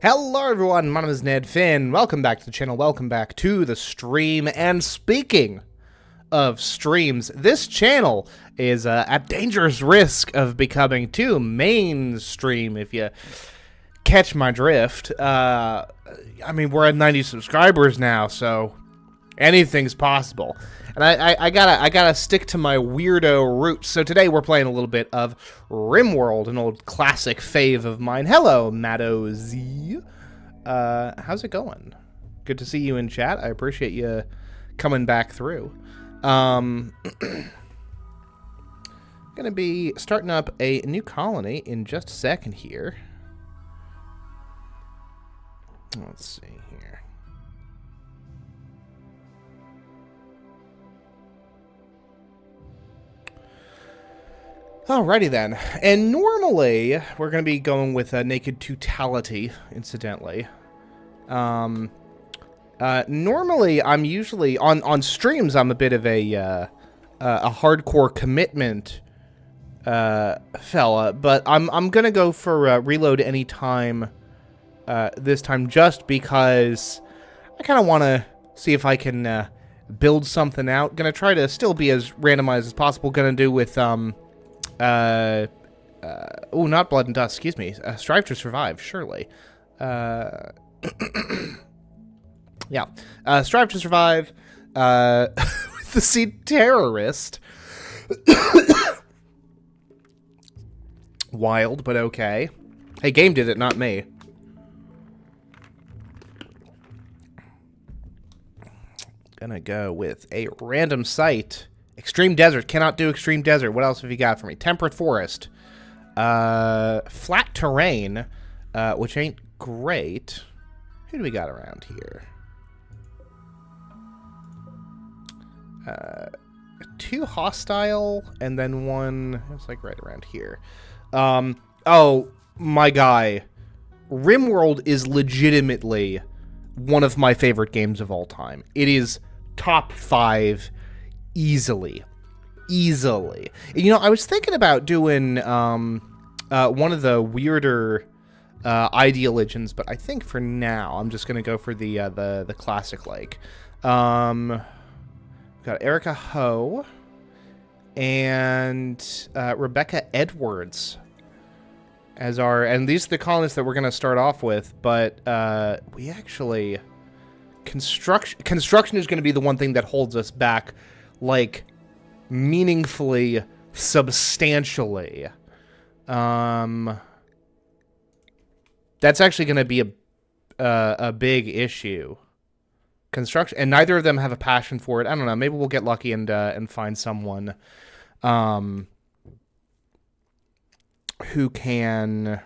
Hello everyone, my name is Ned Finn. Welcome back to the channel, welcome back to the stream. And speaking of streams, this channel is at dangerous risk of becoming too mainstream, if you catch my drift. I mean, we're at 90 subscribers now, so anything's possible. And I gotta stick to my weirdo roots. So today we're playing a little bit of Rimworld, an old classic fave of mine. Hello, Matto Z. How's it going? Good to see you in chat. I appreciate you coming back through. Gonna be starting up a new colony in just a second here. Let's see here. Alrighty then, and normally we're going to be going with a naked totality, incidentally. Normally I'm usually, on streams I'm a bit of a hardcore commitment fella, but I'm going to go for reload anytime this time, just because I kind of want to see if I can build something out. Going to try to still be as randomized as possible. Going to do with oh, not Blood and Dust, excuse me. Strive to Survive, surely. Yeah. Strive to Survive, with the Seed Terrorist. Wild, but okay. Hey, game did it, not me. Gonna go with a random site. Extreme Desert. Cannot do Extreme Desert. What else have you got for me? Temperate Forest. Flat Terrain, which ain't great. Who do we got around here? 2 hostile, and then 1... It's like right around here. Oh, my guy. Rimworld is legitimately one of my favorite games of all time. It is top 5 easily. You know, I was thinking about doing one of the weirder ideal legends, but I think for now I'm just gonna go for the classic like. Got Erica Ho and Rebecca Edwards as our, and these are the colonists that we're gonna start off with, but we actually construction is gonna be the one thing that holds us back, like, meaningfully, substantially. That's actually going to be a big issue. Construction, and neither of them have a passion for it. I don't know. Maybe we'll get lucky and find someone who can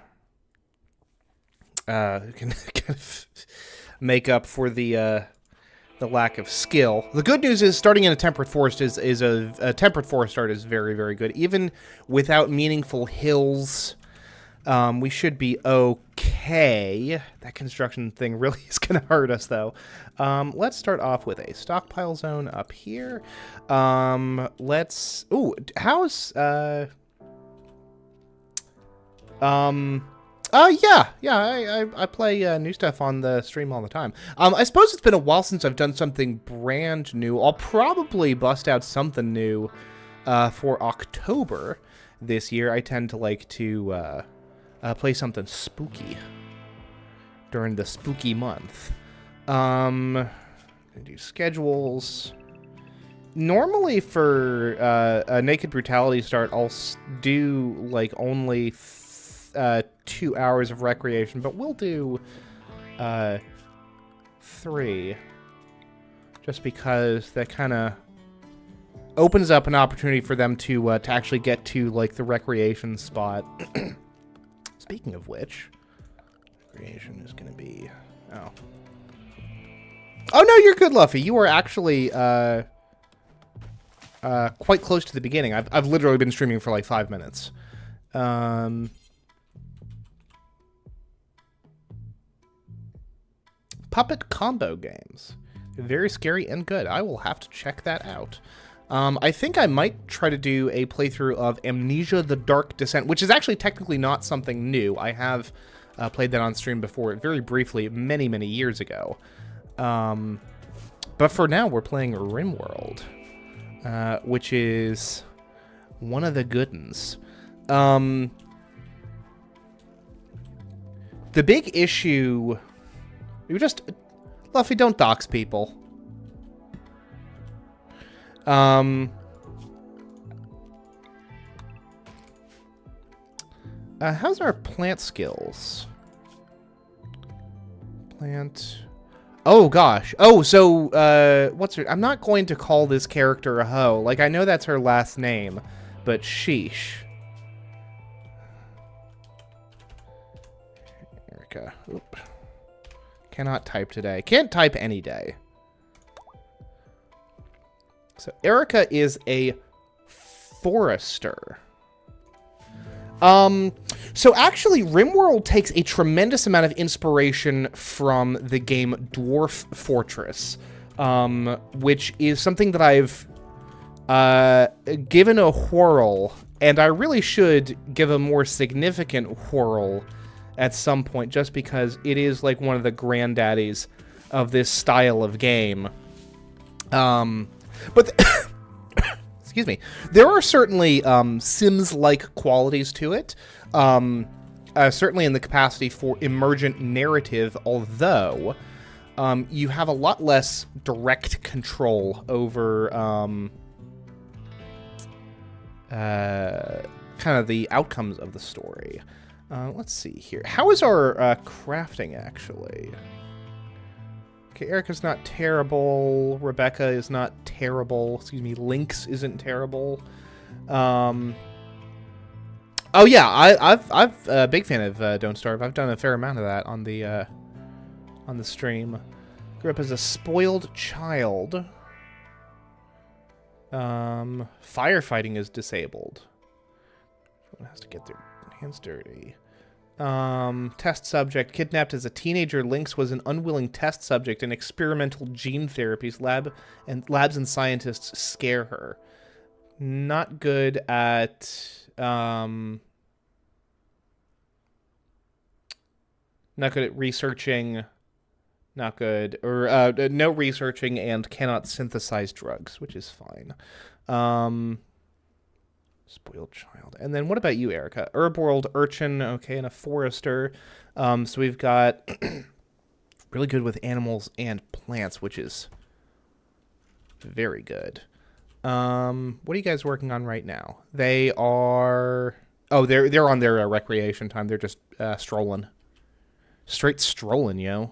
kind of make up for the lack of skill. The good news is starting in a temperate forest is a temperate forest start is very, very good. Even without meaningful hills, we should be okay. That construction thing really is going to hurt us, though. Let's start off with a stockpile zone up here. Let's... Ooh, how's... Yeah, I play new stuff on the stream all the time. I suppose it's been a while since I've done something brand new. I'll probably bust out something new for October this year. I tend to like to play something spooky during the spooky month. I do schedules. Normally for a Naked Brutality start, I'll do like only 2 hours of recreation, but we'll do 3, just because that kind of opens up an opportunity for them to actually get to like the recreation spot. Speaking of which, recreation is going to be oh no, you're good, Luffy. You are actually quite close to the beginning. I've literally been streaming for like 5 minutes. Puppet combo games. Very scary and good. I will have to check that out. I think I might try to do a playthrough of Amnesia: The Dark Descent, which is actually technically not something new. I have Played that on stream before, very briefly, many, many years ago. But for now, we're playing Rimworld, which is one of the good ones. The big issue... Luffy, don't dox people. How's our plant skills? Plant... Oh, gosh. Oh, so, what's her... I'm not going to call this character a hoe. Like, I know that's her last name, but sheesh. Erica. Oop. Cannot type today. Can't type any day. So, Erica is a forester. So actually, Rimworld takes a tremendous amount of inspiration from the game Dwarf Fortress, which is something that I've given a whirl, and I really should give a more significant whirl at some point, just because it is like one of the granddaddies of this style of game. Excuse me. There are certainly Sims-like qualities to it, certainly in the capacity for emergent narrative, although you have a lot less direct control over kind of the outcomes of the story. Let's see here. How is our crafting, actually? Okay, Erica's not terrible. Rebecca is not terrible. Excuse me, Lynx isn't terrible. Oh yeah, I'm a big fan of Don't Starve. I've done a fair amount of that on the stream. Grew up as a spoiled child. Firefighting is disabled. Someone has to get their hands dirty. Test subject. Kidnapped as a teenager, Lynx was an unwilling test subject in experimental gene therapies. Labs and scientists scare her. Not good at... not good at researching. Not good. Or, no researching and cannot synthesize drugs, which is fine. Spoiled child. And then what about you, Erica? Herbworld, urchin, okay, and a forester. So we've got really good with animals and plants, which is very good. What are you guys working on right now? They are... Oh, they're on their recreation time. They're just strolling. Straight strolling, yo.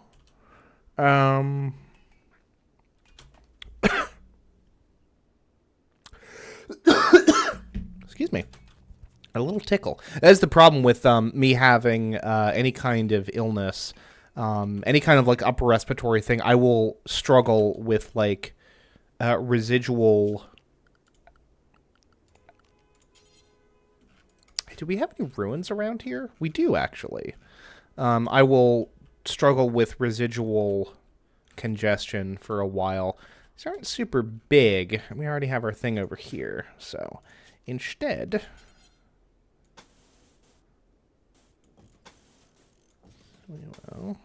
Excuse me. A little tickle. That's the problem with me having any kind of illness, any kind of like upper respiratory thing. I will struggle with like residual. Do we have any ruins around here? We do, actually. I will struggle with residual congestion for a while. These aren't super big. We already have our thing over here, so instead... Well,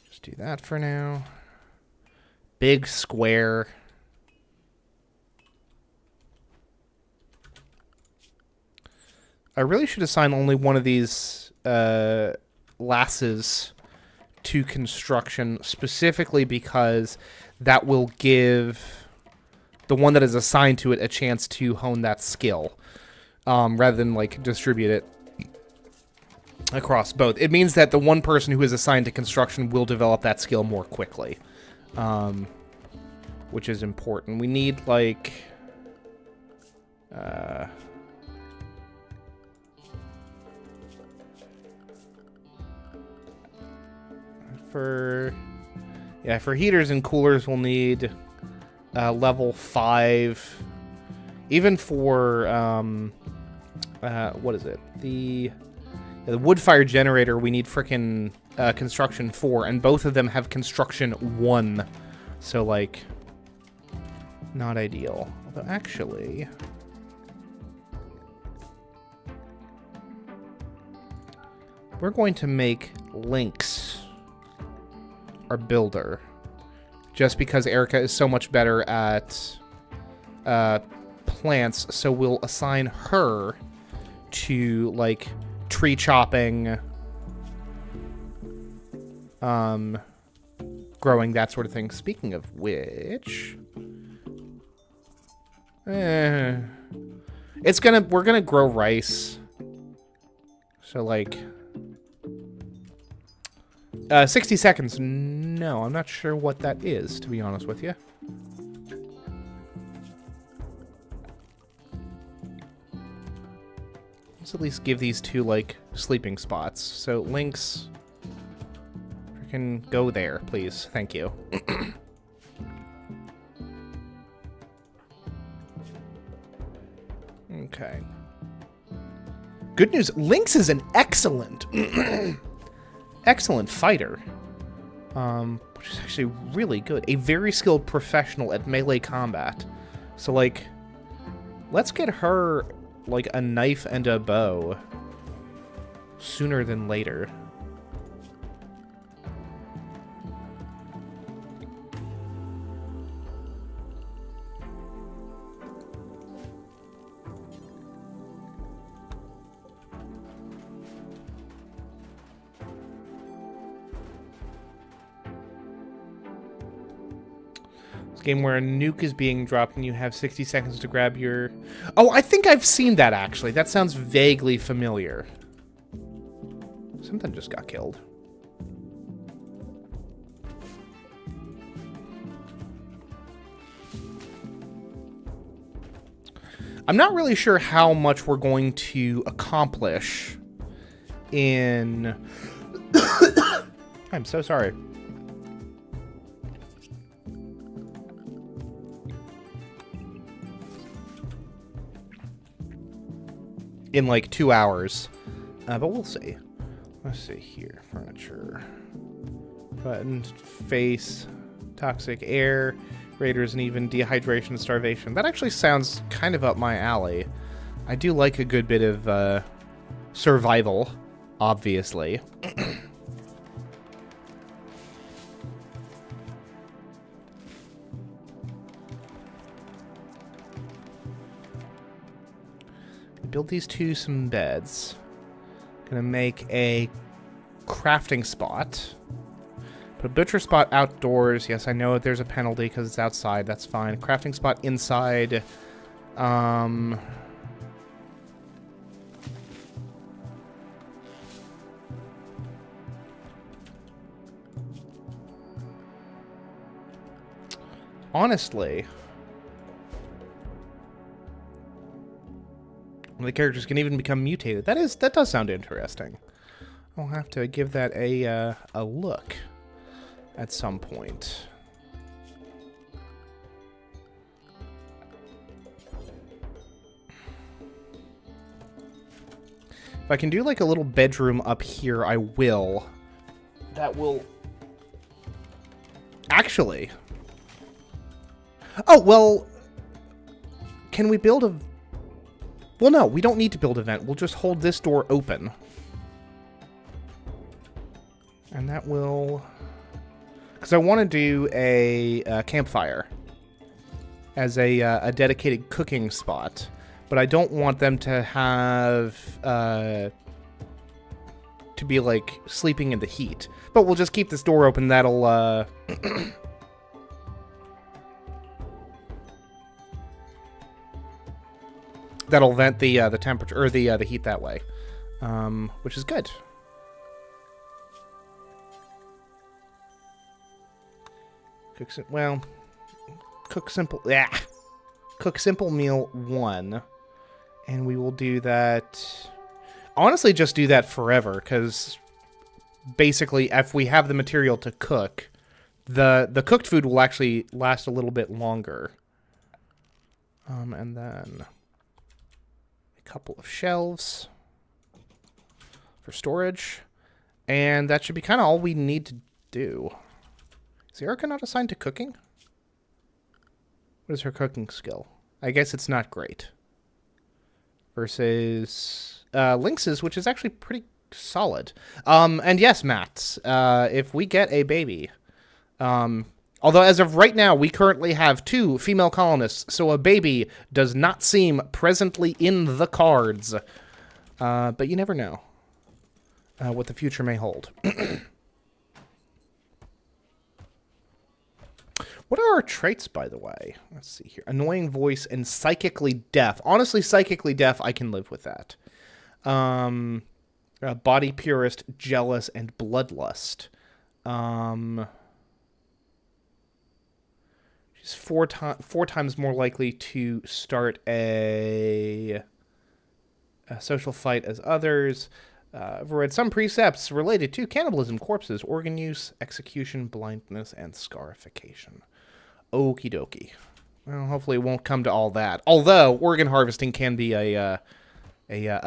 just do that for now. Big square. I really should assign only one of these lasses to construction, specifically because that will give the one that is assigned to it a chance to hone that skill, rather than like distribute it across both. It means that the one person who is assigned to construction will develop that skill more quickly, which is important. We need like for heaters and coolers we'll need level 5. Even for what is it? The wood fire generator, we need frickin' construction 4, and both of them have construction 1. So, like, not ideal. Although, actually... we're going to make Lynx our builder. Just because Erica is so much better at plants, so we'll assign her to, like, tree chopping, growing, that sort of thing. Speaking of which, we're gonna grow rice. So, like, 60 seconds. No, I'm not sure what that is, to be honest with you. Let's at least give these two, like, sleeping spots. So, Lynx, freaking go there, please. Thank you. Okay. Good news, Lynx is an excellent, excellent fighter. Which is actually really good. A very skilled professional at melee combat. So, like, let's get her, like, a knife and a bow sooner than later. Game where a nuke is being dropped and you have 60 seconds to grab your... Oh, I think I've seen that, actually. That sounds vaguely familiar. Something just got killed. I'm not really sure how much we're going to accomplish in... I'm so sorry. In like 2 hours, but we'll see. Let's see here. Furniture, button, face, toxic air, raiders, and even dehydration and starvation. That actually sounds kind of up my alley. I do like a good bit of survival, obviously. Build these two some beds. Gonna make a crafting spot. Put a butcher spot outdoors. Yes, I know that there's a penalty because it's outside. That's fine. Crafting spot inside. Honestly, the characters can even become mutated. That does sound interesting. I'll have to give that a look at some point. If I can do like a little bedroom up here, I will. That will... Actually... Oh, well... Can we build a... Well, no, we don't need to build a vent. We'll just hold this door open. And that will... Because I want to do a campfire as a dedicated cooking spot. But I don't want them to have... to be, like, sleeping in the heat. But we'll just keep this door open. That'll... that'll vent the temperature, or the heat that way, which is good. Cook simple meal 1, and we will do that. Honestly, just do that forever, because basically, if we have the material to cook, the cooked food will actually last a little bit longer. And then couple of shelves for storage, and that should be kind of all we need to do. Is Erica not assigned to cooking? What is her cooking skill? I guess it's not great. Versus Lynx's, which is actually pretty Solid. And yes, Matt, if we get a baby, although as of right now, we currently have 2 female colonists, so a baby does not seem presently in the cards. But you never know what the future may hold. What are our traits, by the way? Let's see here. Annoying voice and psychically deaf. Honestly, psychically deaf, I can live with that. Body purist, jealous, and bloodlust. She's 4 times more likely to start a social fight as others. I've read some precepts related to cannibalism, corpses, organ use, execution, blindness, and scarification. Okie dokie. Well, hopefully it won't come to all that. Although organ harvesting can be a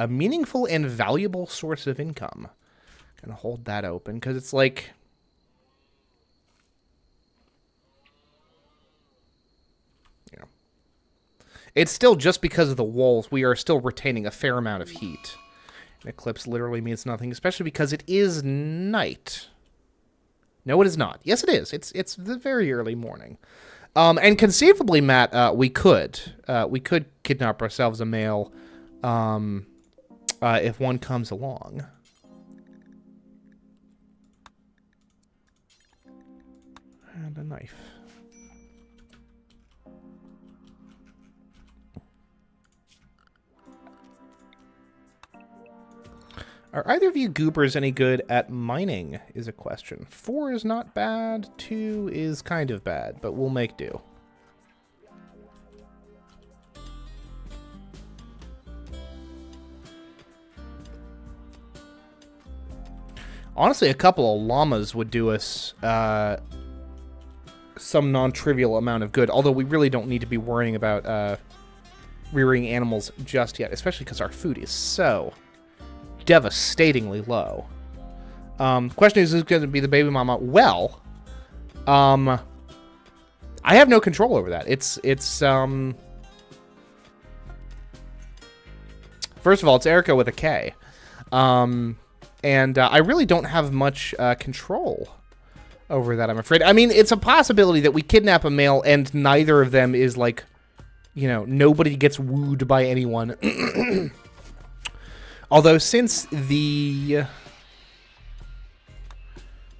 meaningful and valuable source of income. Gonna hold that open because it's like, you know, it's still just because of the walls we are still retaining a fair amount of heat. An eclipse literally means nothing, especially because it is night. No, it is not. Yes, it is. It's the very early morning. And conceivably, Matt, we could kidnap ourselves a male, if one comes along. And a knife. Are either of you goobers any good at mining, is a question. 4 is not bad, 2 is kind of bad, but we'll make do. Honestly, a couple of llamas would do us some non-trivial amount of good, although we really don't need to be worrying about rearing animals just yet, especially because our food is so devastatingly low. Question is, who's going to be the baby mama? Well, I have no control over that. It's first of all, it's Erica with a K. And I really don't have much control over that, I'm afraid. I mean, it's a possibility that we kidnap a male and neither of them is like, you know, nobody gets wooed by anyone. Although since the,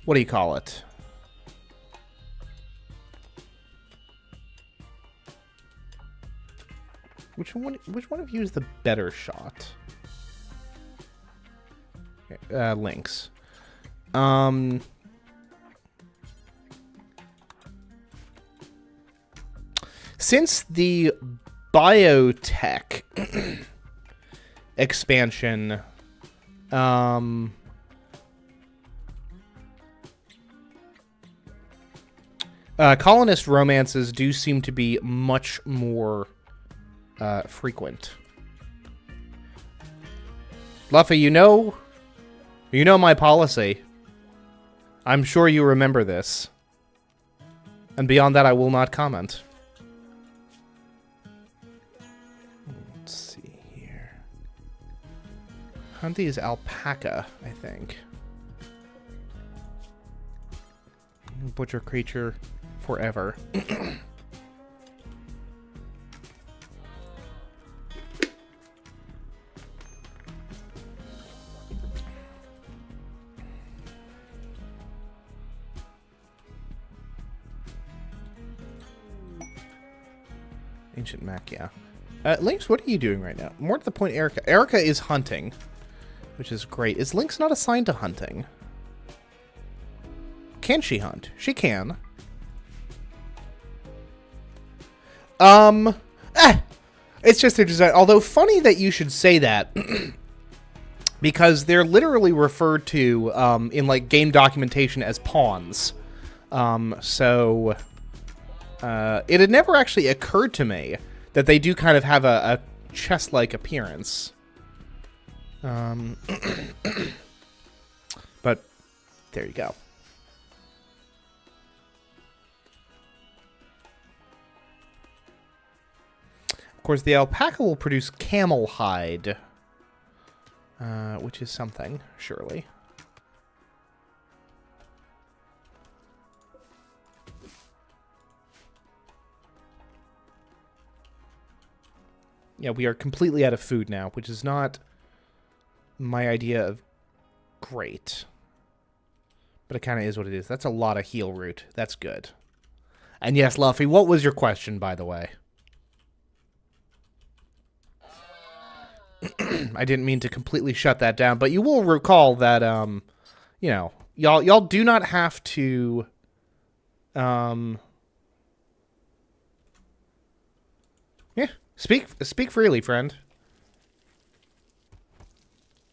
what do you call it? Which one of you is the better shot? Lynx. Since the biotech expansion, colonist romances do seem to be much more frequent. Luffy, you know my policy. I'm sure you remember this. And beyond that, I will not comment. Let's see here. Hunty is alpaca, I think. Butcher creature forever. Ancient Mac, yeah. Lynx, what are you doing right now? More to the point, Erica. Erica is hunting, which is great. Is Lynx not assigned to hunting? Can she hunt? She can. It's just their design. Although funny that you should say that, because they're literally referred to in like game documentation as pawns. It had never actually occurred to me that they do kind of have a chest-like appearance. But there you go. Of course, the alpaca will produce camel hide. which is something, surely. Yeah, we are completely out of food now, which is not my idea of great. But it kind of is what it is. That's a lot of heal root. That's good. And yes, Luffy, what was your question, by the way? I didn't mean to completely shut that down, but you will recall that, you know, y'all do not have to, yeah, speak freely, friend.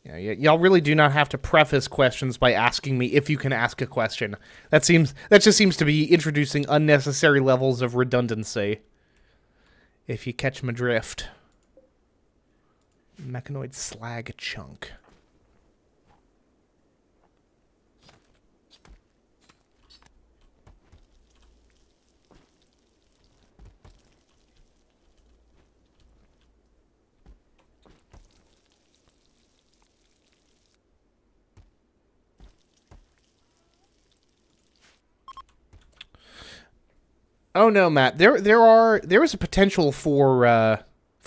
Yeah, y'all really do not have to preface questions by asking me if you can ask a question. That just seems to be introducing unnecessary levels of redundancy. If you catch my drift. Mechanoid slag chunk. Oh no, Matt. There is a potential for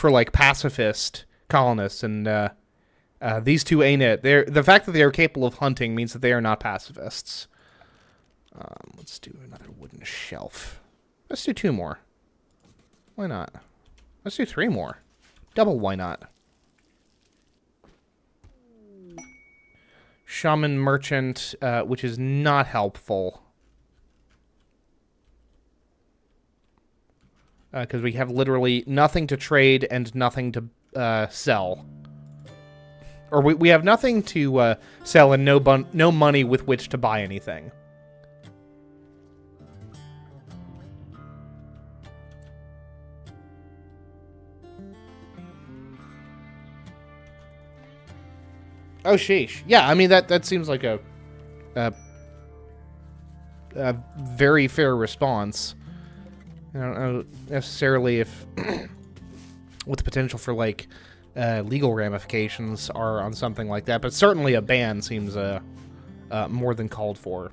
like pacifist colonists, and these two ain't it. The fact that they are capable of hunting means that they are not pacifists. Let's do another wooden shelf. Let's do 2 more. Why not? Let's do 3 more. Double why not? Shaman merchant, which is not helpful. Because we have literally nothing to trade and nothing to sell. Or we have nothing to sell and no money with which to buy anything. Oh, sheesh. Yeah, I mean, that seems like a very fair response. I don't know necessarily if what the potential for, like, legal ramifications are on something like that, but certainly a ban seems more than called for.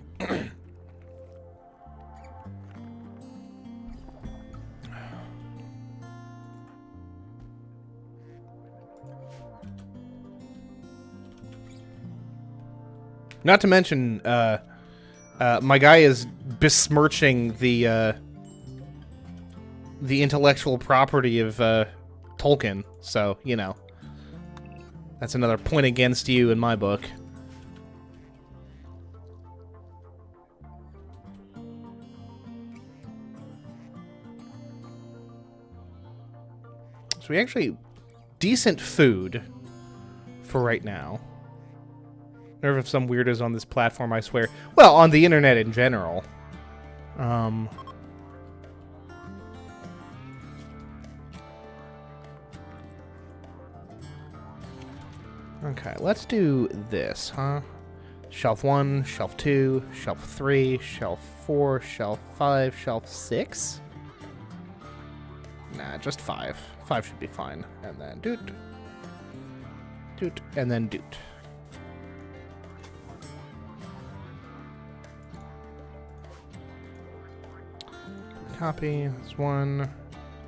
Not to mention, my guy is besmirching the intellectual property of Tolkien, so, you know, that's another point against you in my book. So we actually decent food for right now. There are some weirdos on this platform, I swear. Well, on the internet in general. Okay, let's do this, huh? Shelf 1, Shelf 2, Shelf 3, Shelf 4, Shelf 5, Shelf 6? Nah, just 5. 5 should be fine. And then doot. Doot. And then doot. Copy. That's 1,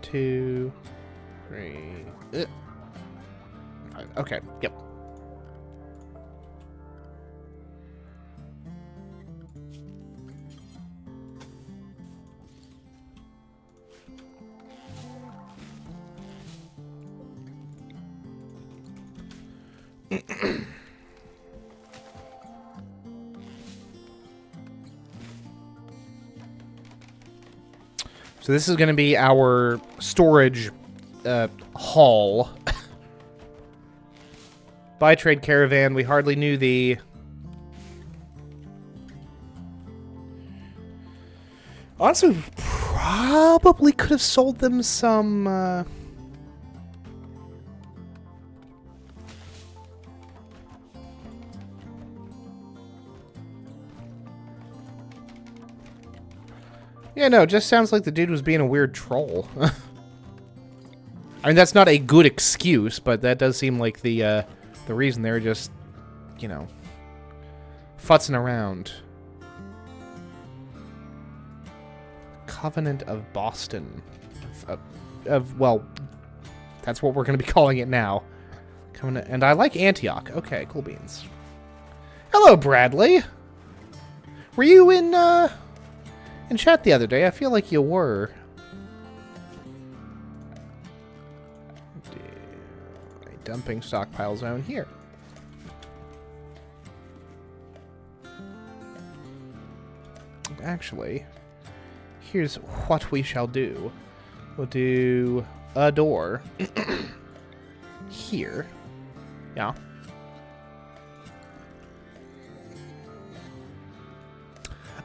2, 3, 5. Okay, yep. So this is going to be our storage haul. Buy trade caravan. We hardly knew the... Honestly, we probably could have sold them some... Yeah, no, it just sounds like the dude was being a weird troll. I mean, that's not a good excuse, but that does seem like the the reason they're just, you know, futzing around. Covenant of Boston. Well, that's what we're going to be calling it now. Covenant, and I like Antioch. Okay, cool beans. Hello, Bradley. Were you in chat the other day? I feel like you were. A dumping stockpile zone here. And actually, here's what we shall do. We'll do a door here. Yeah.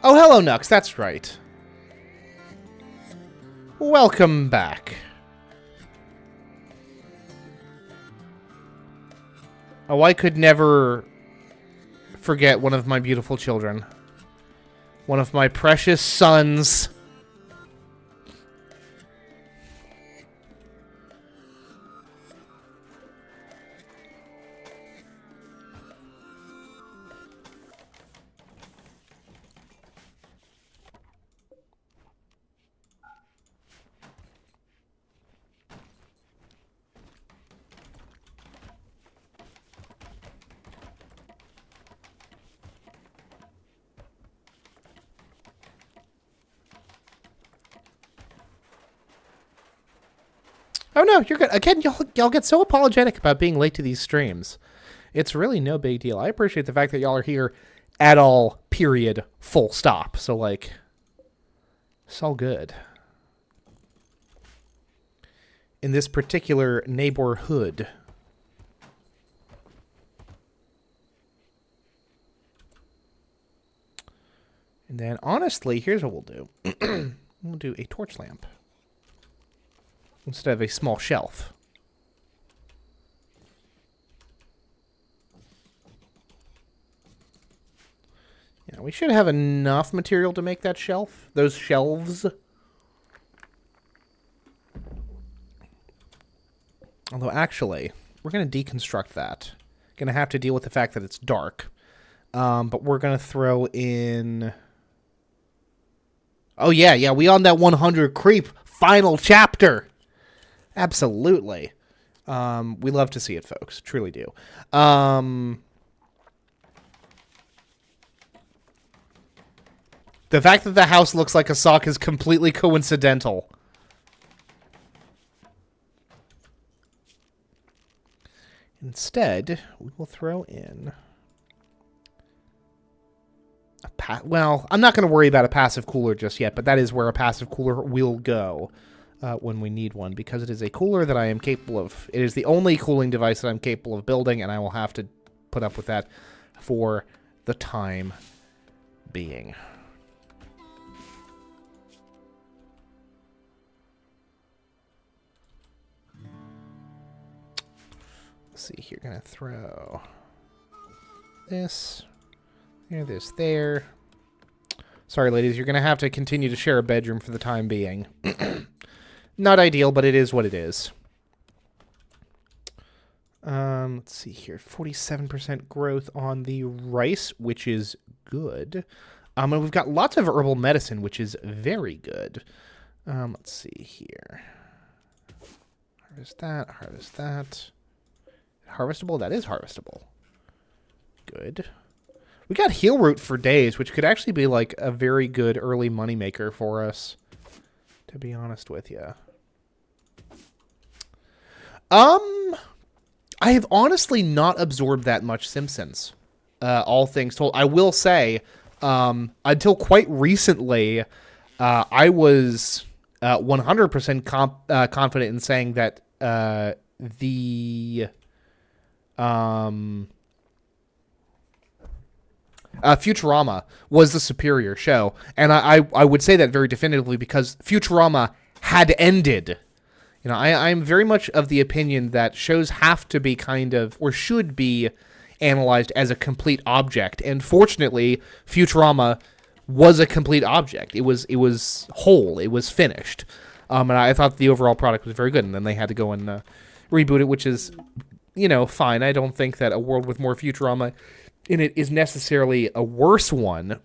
Oh, hello, Nux. That's right. Welcome back. Oh, I could never forget one of my beautiful children. One of my precious sons. Oh no, you're good. Again, y'all get so apologetic about being late to these streams. It's really no big deal. I appreciate the fact that y'all are here at all, period, full stop. So, like, it's all good. In this particular neighborhood. And then, honestly, here's what we'll do. We'll do a torch lamp. Instead of a small shelf. Yeah, we should have enough material to make that shelf. Those shelves. Although, actually, we're going to deconstruct that. Going to have to deal with the fact that it's dark. But we're going to throw in... Oh, yeah, we on that 100 creep final chapter. Absolutely. We love to see it, folks. Truly do. The fact that the house looks like a sock is completely coincidental. Instead, we will throw in... Well, I'm not going to worry about a passive cooler just yet, but that is where a passive cooler will go. When we need one, because it is a cooler that I am capable of. It is the only cooling device that I'm capable of building, and I will have to put up with that for the time being. Let's see here. Gonna throw this there. Sorry, ladies, you're gonna have to continue to share a bedroom for the time being. Not ideal, but it is what it is. Let's see here. 47% growth on the rice, which is good. And we've got lots of herbal medicine, which is very good. Let's see here. Harvest that, harvest that. Harvestable? That is harvestable. Good. We got heal root for days, which could actually be like a very good early moneymaker for us, to be honest with you. I have honestly not absorbed that much Simpsons, all things told. I will say, until quite recently, I was 100% confident in saying that the Futurama was the superior show. And I would say that very definitively because Futurama had ended. You know, I'm very much of the opinion that shows have to be kind of, or should be, analyzed as a complete object. And fortunately, Futurama was a complete object. It was whole. It was finished. And I thought the overall product was very good. And then they had to go and reboot it, which is you know, fine. I don't think that a world with more Futurama in it is necessarily a worse one.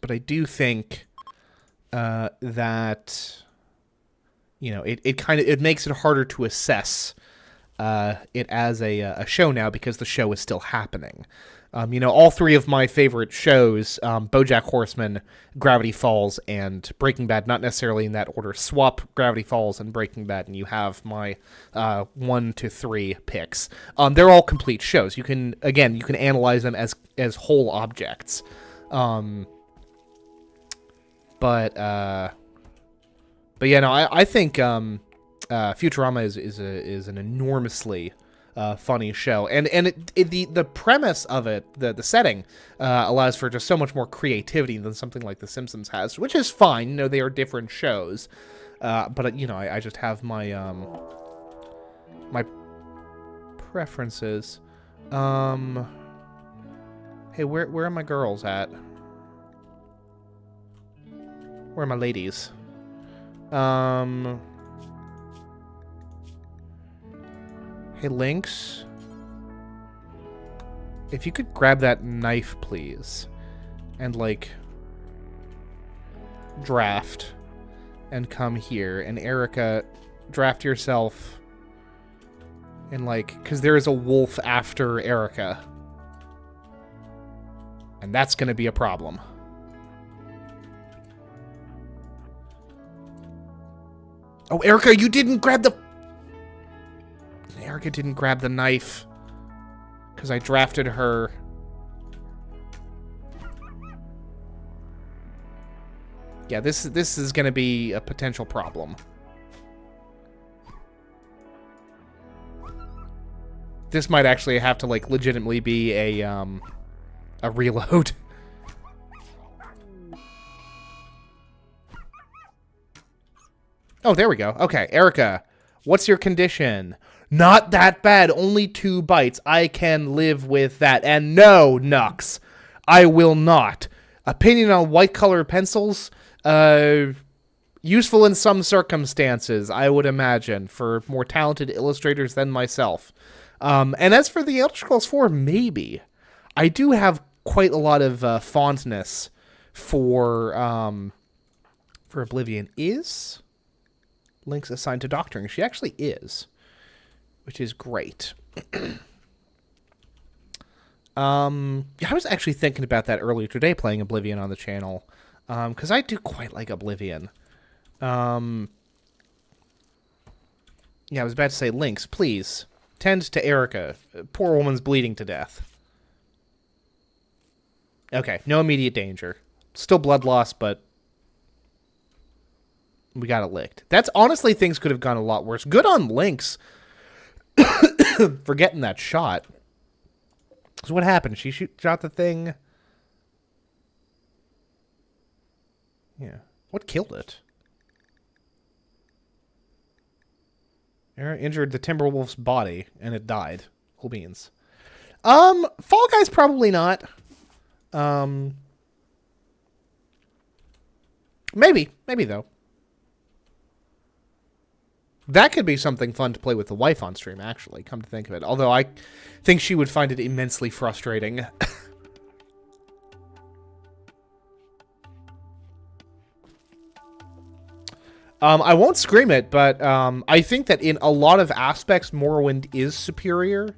But I do think that, you know, it makes it harder to assess it as a show now because the show is still happening. You know, all three of my favorite shows, BoJack Horseman, Gravity Falls, and Breaking Bad, not necessarily in that order. Swap Gravity Falls and Breaking Bad, and you have my 1 to 3 picks. They're all complete shows. You can analyze them as whole objects. But yeah, no, I think Futurama is an enormously funny show, and the premise of it, the setting, allows for just so much more creativity than something like The Simpsons has, which is fine. You know, they are different shows, but you know, I just have my my preferences. Hey, where are my girls at? Where are my ladies? Hey, Lynx. If you could grab that knife, please. And, like, draft. And come here. And Erica, draft yourself. And, like, because there is a wolf after Erica. And that's going to be a problem. Oh, Erica, you didn't grab the... Erica didn't grab the knife. Because I drafted her. Yeah, this is going to be a potential problem. This might actually have to, like, legitimately be a reload. Oh, there we go. Okay, Erica, what's your condition? Not that bad. Only 2 bites. I can live with that. And no, Nux, I will not. Opinion on white color pencils? Useful in some circumstances, I would imagine, for more talented illustrators than myself. And as for the Elder Scrolls 4, maybe. I do have quite a lot of fondness for Oblivion. Is Lynx assigned to doctoring? She actually is, which is great. I was actually thinking about that earlier today, playing Oblivion on the channel, because I do quite like Oblivion. Yeah, I was about to say, Lynx, please tend to Erica. Poor woman's bleeding to death. Okay, no immediate danger. Still blood loss, but we got it licked. That's honestly, things could have gone a lot worse. Good on Lynx for getting that shot. So what happened? She shot the thing. Yeah. What killed it? Injured the Timberwolf's body, and it died. Cool beans. Fall Guys probably not. Maybe though. That could be something fun to play with the wife on stream, actually, come to think of it. Although I think she would find it immensely frustrating. I won't scream it, but I think that in a lot of aspects, Morrowind is superior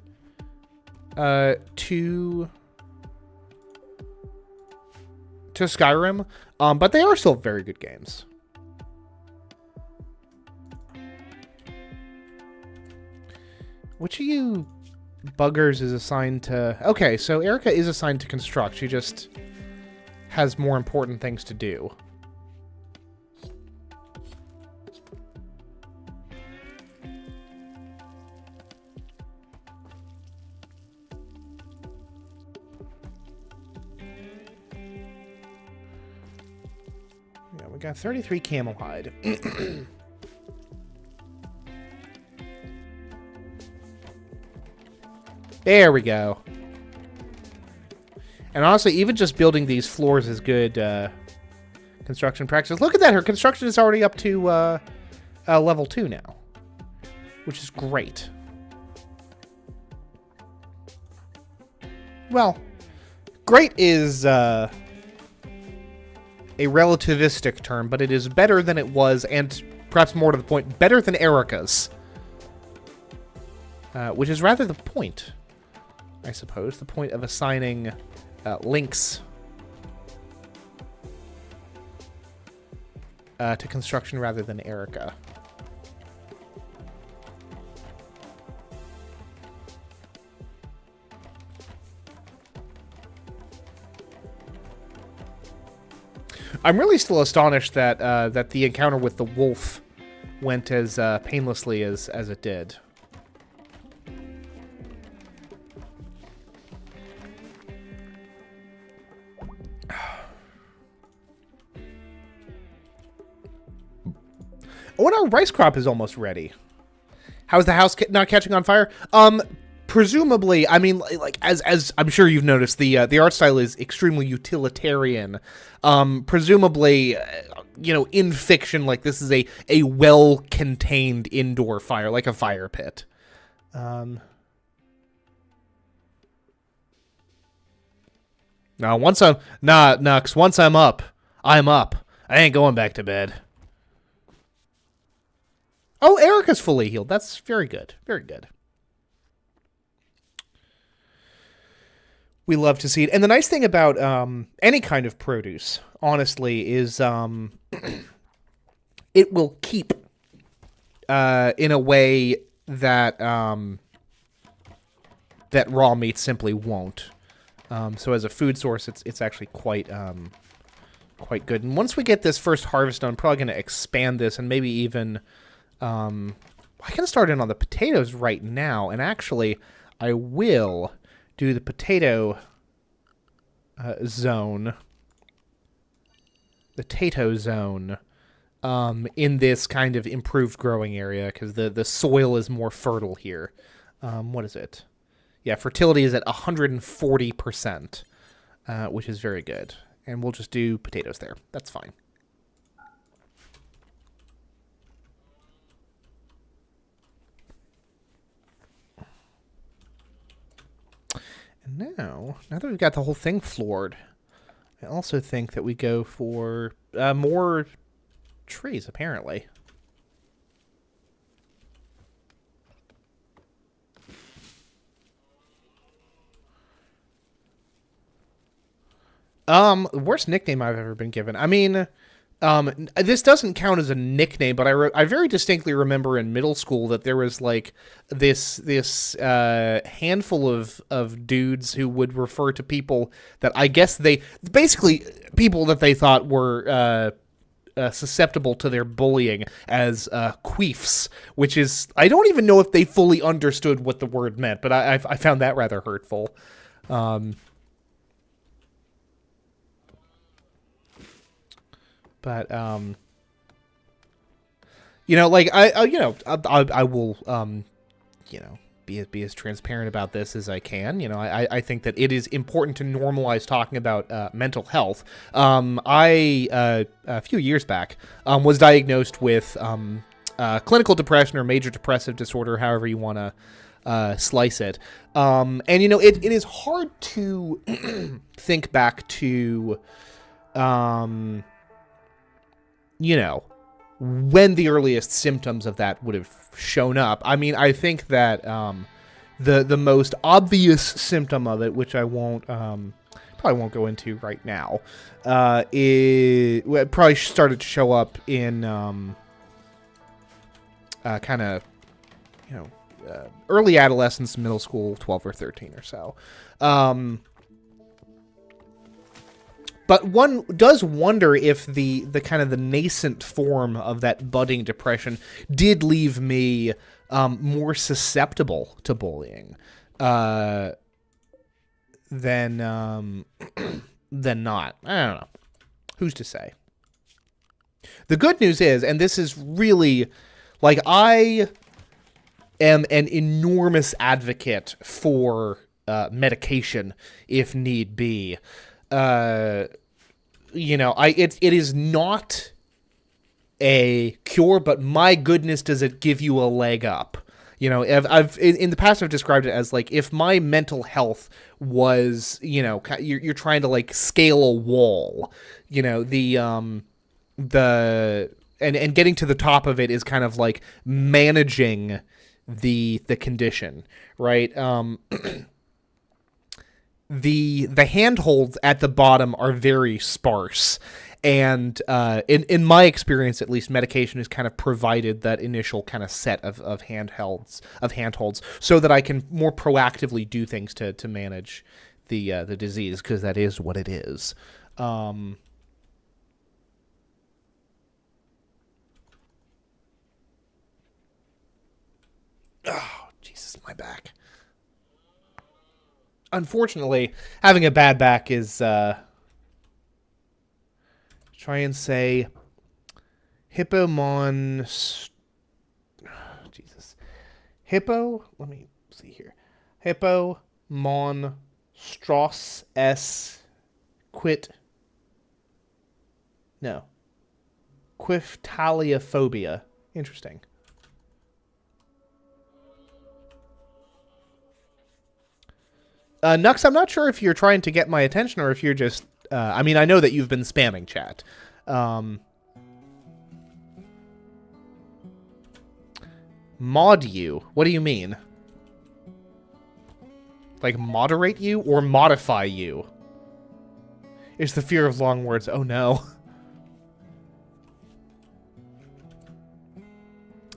to Skyrim, but they are still very good games. Which of you buggers is assigned to... Okay, so Erica is assigned to construct. She just has more important things to do. Yeah, we got 33 camel hide. There we go. And honestly, even just building these floors is good construction practice. Look at that. Her construction is already up to level 2 now, which is great. Well, great is a relativistic term, but it is better than it was, and perhaps more to the point, better than Erica's. Which is rather the point, I suppose. The point of assigning links to construction rather than Erica. I'm really still astonished that that the encounter with the wolf went as painlessly as it did. Oh, and our rice crop is almost ready. How's the house not catching on fire? Presumably, I mean, like as I'm sure you've noticed, the art style is extremely utilitarian. Presumably, you know, in fiction, like this is a well-contained indoor fire, like a fire pit. Now, once I'm Nux, once I'm up. I ain't going back to bed. Oh, Erica's fully healed. That's very good. Very good. We love to see it. And the nice thing about any kind of produce, honestly, is it will keep in a way that that raw meat simply won't. So as a food source, it's actually quite good. And once we get this first harvest done, I'm probably going to expand this and maybe even... I can start in on the potatoes right now, and actually, I will do the potato zone, the Tato zone, in this kind of improved growing area, because the soil is more fertile here. What is it? Yeah, fertility is at 140%, which is very good. And we'll just do potatoes there. That's fine. And now that we've got the whole thing floored, I also think that we go for more trees, apparently. Worst nickname I've ever been given. I mean, this doesn't count as a nickname, but I very distinctly remember in middle school that there was like this handful of dudes who would refer to people that I guess basically people that they thought were susceptible to their bullying as queefs, which is, I don't even know if they fully understood what the word meant, but I found that rather hurtful. But you know, like I will you know, be as transparent about this as I can. You know, I think that it is important to normalize talking about mental health. I a few years back was diagnosed with clinical depression or major depressive disorder, however you want to slice it. And you know, it is hard to think back to you know, when the earliest symptoms of that would have shown up. I mean, I think that the most obvious symptom of it, which I won't probably won't go into right now, it probably started to show up in kind of, you know, early adolescence, middle school, 12 or 13 or so. But one does wonder if the kind of the nascent form of that budding depression did leave me more susceptible to bullying than not. I don't know. Who's to say? The good news is, and this is really, like, I am an enormous advocate for medication if need be. You know, it is not a cure, but my goodness, does it give you a leg up? You know, I've in the past I've described it as like if my mental health was, you know, you're trying to like scale a wall. You know, the and getting to the top of it is kind of like managing the condition, right? The handholds at the bottom are very sparse, and in my experience, at least, medication has kind of provided that initial kind of set of handholds, so that I can more proactively do things to manage the disease, because that is what it is. Oh, Jesus, my back. Unfortunately, having a bad back is, try and say, hippomon... Jesus. Let me see here. Hippomonstross s quit... No. Quifthaliophobia. Interesting. Nux, I'm not sure if you're trying to get my attention or if you're just... I mean, I know that you've been spamming chat. Mod you? What do you mean? Like, moderate you or modify you? It's the fear of long words. Oh, no.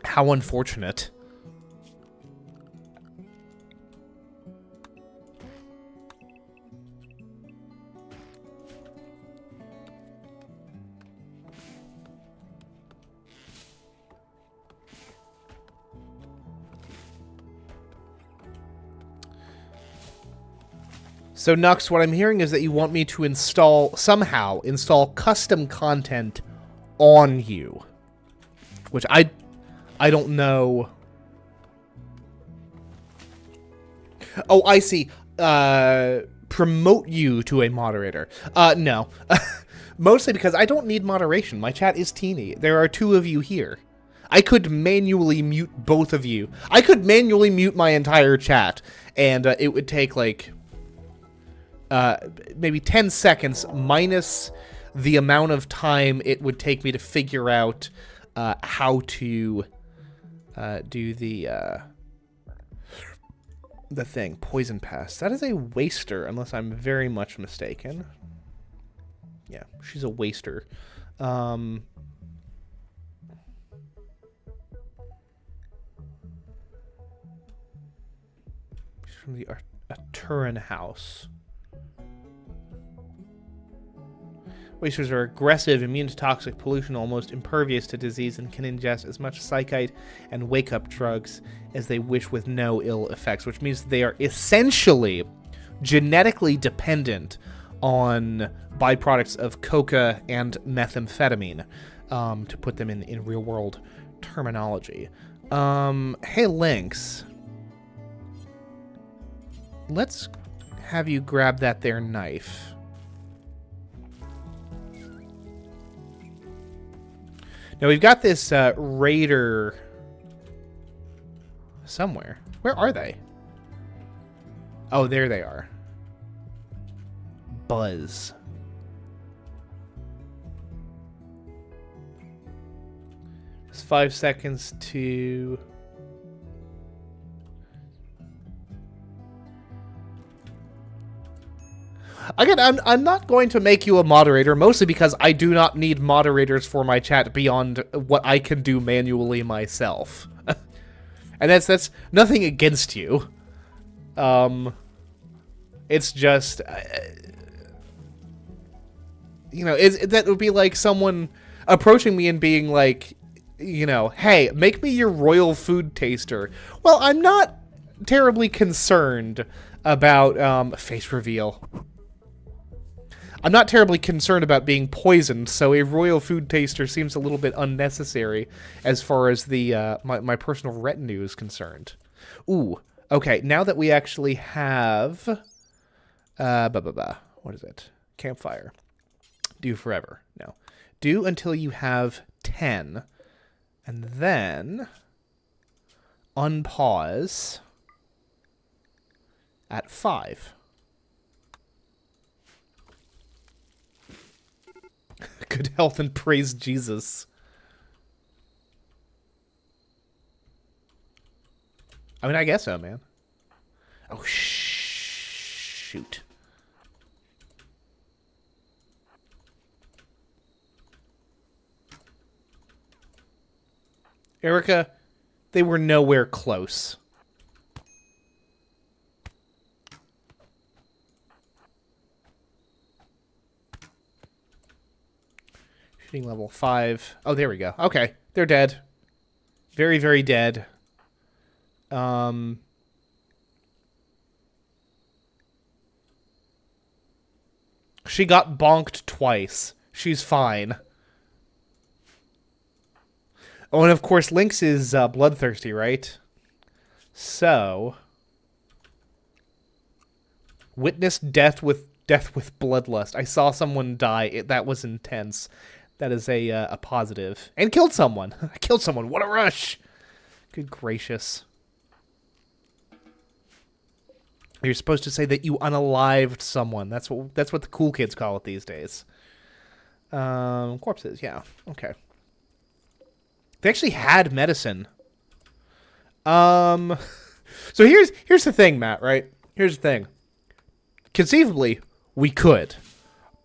How unfortunate. So, Nux, what I'm hearing is that you want me to somehow install custom content on you. Which I don't know. Oh, I see. Promote you to a moderator. No. Mostly because I don't need moderation. My chat is teeny. There are 2 of you here. I could manually mute both of you. I could manually mute my entire chat, and it would take, like... maybe 10 seconds minus the amount of time it would take me to figure out how to do the thing. Poison Pass. That is a waster, unless I'm very much mistaken. Yeah, she's a waster. She's from the Turin house. Wasters are aggressive, immune to toxic pollution, almost impervious to disease, and can ingest as much psychite and wake-up drugs as they wish with no ill effects, which means they are essentially genetically dependent on byproducts of coca and methamphetamine, to put them in real-world terminology. Hey, Lynx. Let's have you grab that there knife. Now, we've got this raider somewhere. Where are they? Oh, there they are. Buzz. Just 5 seconds to... Again, I'm not going to make you a moderator, mostly because I do not need moderators for my chat beyond what I can do manually myself. And that's nothing against you. It's just... you know, that would be like someone approaching me and being like, you know, hey, make me your royal food taster. Well, I'm not terribly concerned about face reveal. I'm not terribly concerned about being poisoned, so a royal food taster seems a little bit unnecessary as far as the my personal retinue is concerned. Ooh, okay, now that we actually have... what is it? Campfire. Do forever. No. Do until you have 10. And then... unpause at 5. Good health and praise Jesus. I mean, I guess so, man. Oh, shoot. Erica, they were nowhere close. Shooting level 5. Oh, there we go. Okay, they're dead. Very, very dead. She got bonked twice. She's fine. Oh, and of course, Lynx is bloodthirsty, right? So, witnessed death with bloodlust. I saw someone die. That was intense. That is a positive. And killed someone. I killed someone. What a rush! Good gracious. You're supposed to say that you unalived someone. That's what the cool kids call it these days. Corpses, yeah. Okay. They actually had medicine. So here's the thing, Matt, right? Here's the thing. Conceivably, we could.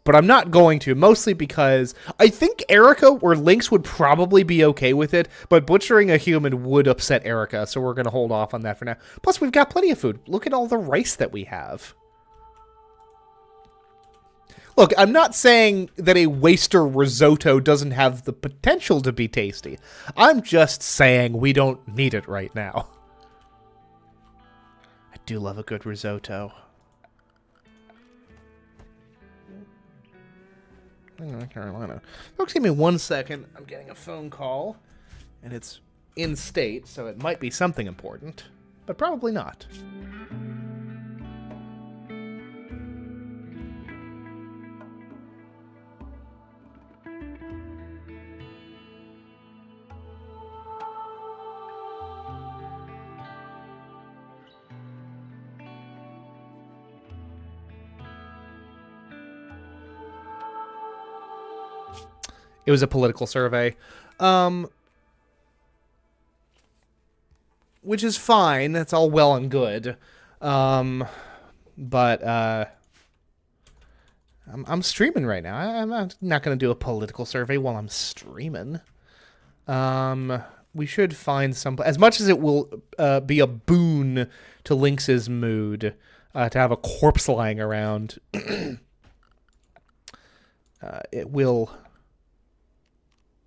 But I'm not going to, mostly because I think Erica or Lynx would probably be okay with it, but butchering a human would upset Erica, so we're going to hold off on that for now. Plus, we've got plenty of food. Look at all the rice that we have. Look, I'm not saying that a waster risotto doesn't have the potential to be tasty. I'm just saying we don't need it right now. I do love a good risotto. North Carolina. Folks, give me 1 second. I'm getting a phone call, and it's in state, so it might be something important, but probably not. It was a political survey, which is fine. That's all well and good, but I'm streaming right now. I'm not going to do a political survey while I'm streaming. We should find some, as much as it will be a boon to Lynx's mood to have a corpse lying around. It will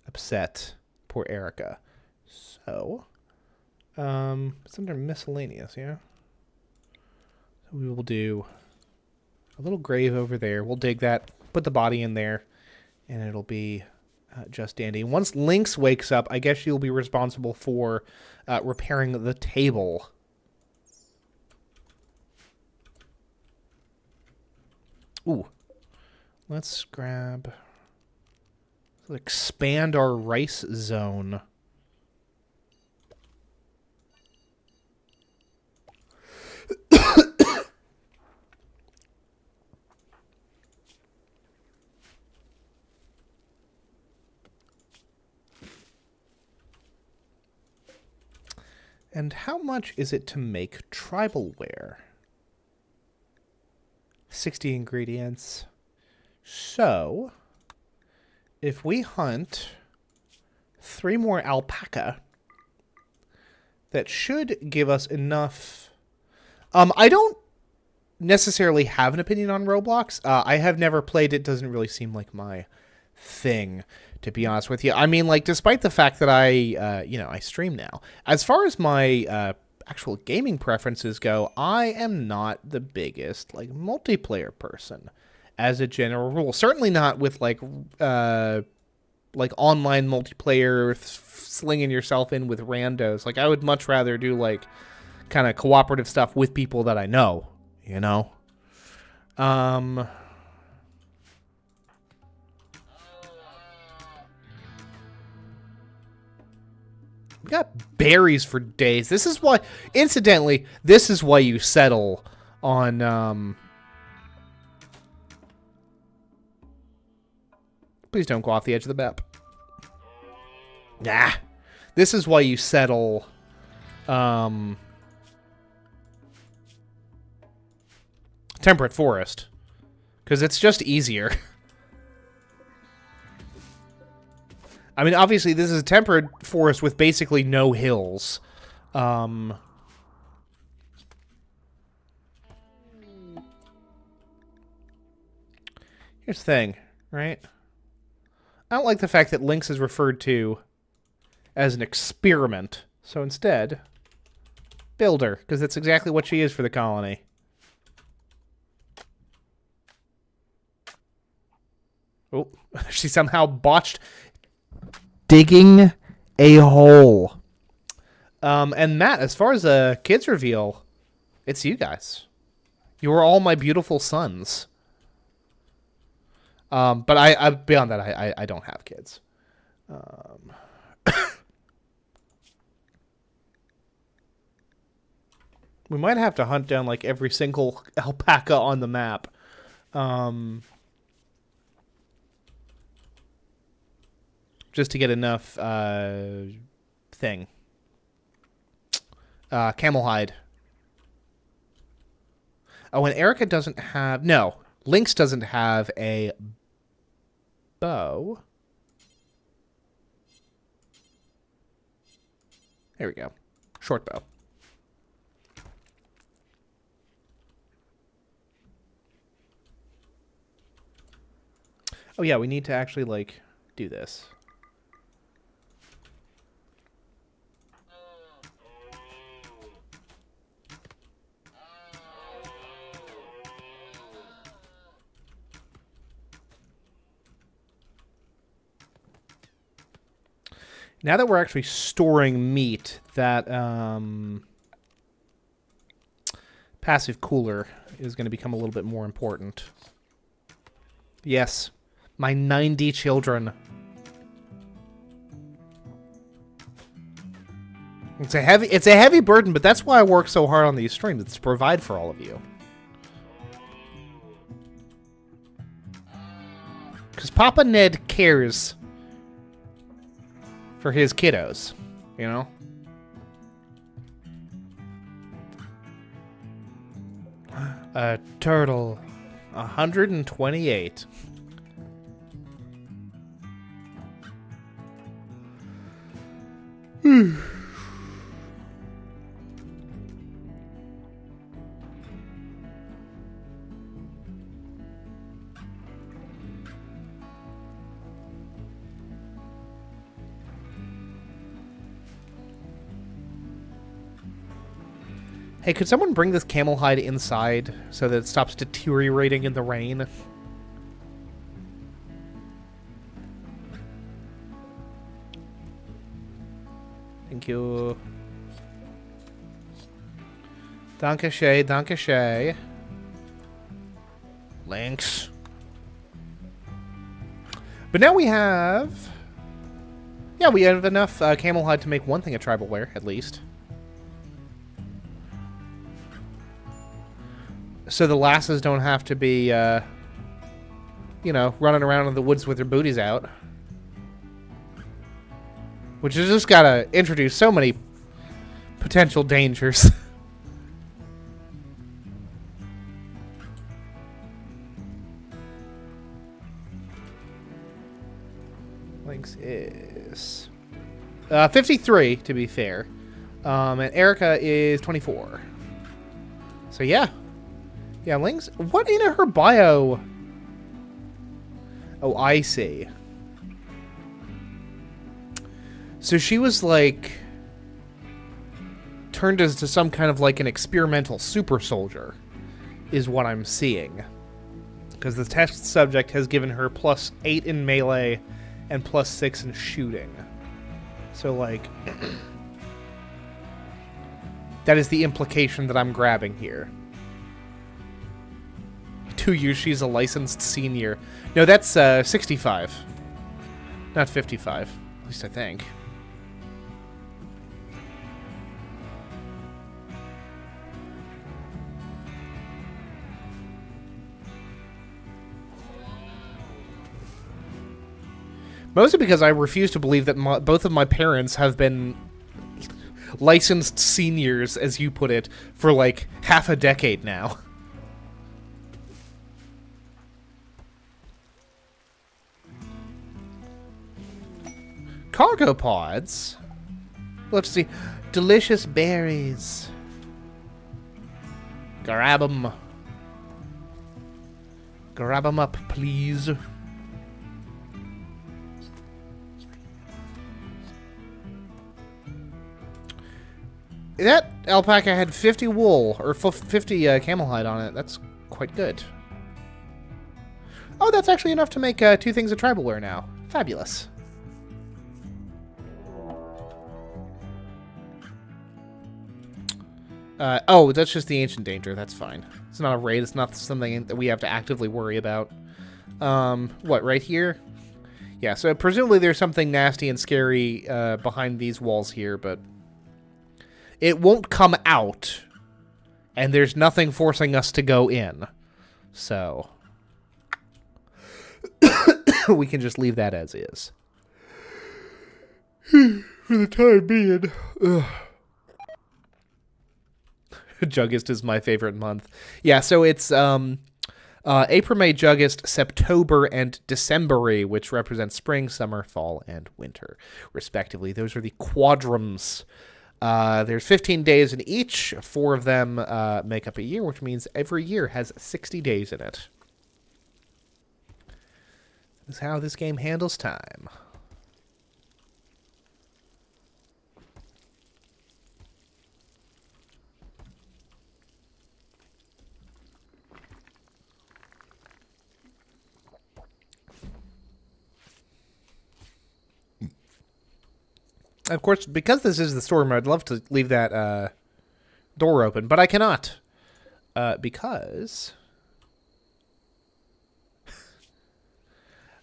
upset poor Erica. So, it's under miscellaneous, yeah? So we will do a little grave over there. We'll dig that, put the body in there, and it'll be just dandy. Once Lynx wakes up, I guess she'll be responsible for repairing the table. Ooh. Let's grab... expand our rice zone. And how much is it to make tribal wear? 60 ingredients. So, if we hunt 3 more alpaca, that should give us enough. I don't necessarily have an opinion on Roblox. I have never played it. Doesn't really seem like my thing, to be honest with you. I mean, like, despite the fact that I stream now. As far as my actual gaming preferences go, I am not the biggest, like, multiplayer person. As a general rule, certainly not with like online multiplayer slinging yourself in with randos. Like, I would much rather do like kind of cooperative stuff with people that I know, you know. We got berries for days. This is why, incidentally, this is why you settle on, please don't go off the edge of the map. Nah. This is why you settle, temperate forest. Because it's just easier. I mean, obviously, this is a temperate forest with basically no hills. Here's the thing, right? I don't like the fact that Lynx is referred to as an experiment. So instead, builder, because that's exactly what she is for the colony. Oh, she somehow botched digging a hole. And Matt, as far as a kids reveal, it's you guys. You are all my beautiful sons. But I beyond that, I don't have kids. We might have to hunt down like every single alpaca on the map. Just to get enough thing. Camel hide. Oh, and Erica doesn't have... No, Lynx doesn't have a bow. There we go. Short bow. Oh yeah, we need to actually, like, do this. Now that we're actually storing meat, that passive cooler is going to become a little bit more important. Yes, my 90 children. It's a heavy burden, but that's why I work so hard on these streams. It's to provide for all of you. Because Papa Ned cares for his kiddos, you know? A turtle. 128. Hey, could someone bring this camel hide inside so that it stops deteriorating in the rain? Thank you. Danke schön, danke schön. Lynx. But now we have... Yeah, we have enough camel hide to make one thing a tribal wear, at least. So the lasses don't have to be, you know, running around in the woods with their booties out. Which has just got to introduce so many potential dangers. Lynx is 53, to be fair. And Erica is 24. So, yeah. Yeah, Lynx. What in her bio? Oh, I see. So she was like turned into some kind of like an experimental super soldier, is what I'm seeing. Because the test subject has given her +8 in melee and +6 in shooting. So like that is the implication that I'm grabbing here. 2 years she's a licensed senior. No, that's 65. Not 55. At least I think. Mostly because I refuse to believe that both of my parents have been licensed seniors, as you put it, for like half a decade now. Cargo pods? Let's see. Delicious berries. Grab them. Grab them up, please. That alpaca had 50 wool, or 50 camel hide on it. That's quite good. Oh, that's actually enough to make 2 things of tribal wear now. Fabulous. Oh, that's just the ancient danger. That's fine. It's not a raid. It's not something that we have to actively worry about. What, right here? Yeah, so presumably there's something nasty and scary behind these walls here, but it won't come out, and there's nothing forcing us to go in. So we can just leave that as is. For the time being. Ugh. Juggist is my favorite month. Yeah, so it's April, May, Juggist, September, and December, which represents spring, summer, fall, and winter, respectively. Those are the quadrums. There's 15 days in each. 4 of them make up a year, which means every year has 60 days in it. This is how this game handles time. Of course, because this is the storeroom, I'd love to leave that door open, but I cannot. Because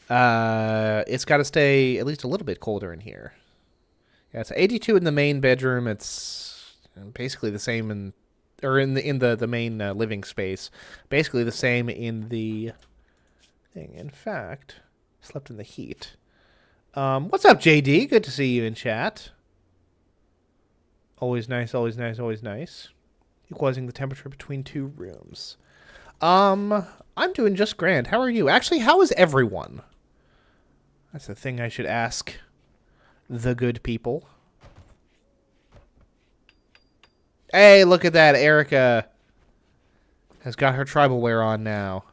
it's got to stay at least a little bit colder in here. Yeah, it's 82 in the main bedroom. It's basically the same in the main living space. Basically the same in the thing. In fact, slept in the heat. What's up, JD? Good to see you in chat. Always nice, always nice, always nice. Equalizing the temperature between 2 rooms. I'm doing just grand. How are you? Actually, how is everyone? That's the thing I should ask the good people. Hey, look at that. Erica has got her tribal wear on now.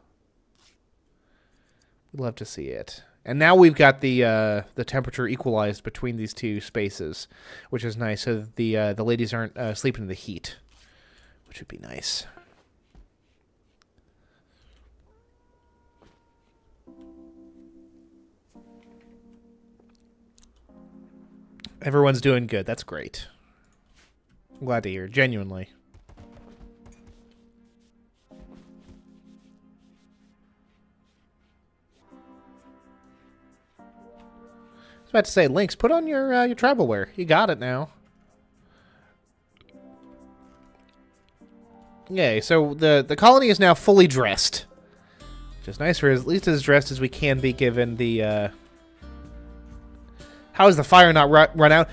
We'd love to see it. And now we've got the temperature equalized between these 2 spaces, which is nice. So that the ladies aren't sleeping in the heat, which would be nice. Everyone's doing good. That's great. I'm glad to hear. Genuinely. I was about to say, Lynx, put on your tribal wear. You got it now. Yay, so the colony is now fully dressed. Which is nice, or at least as dressed as we can be given the... How is the fire not run out?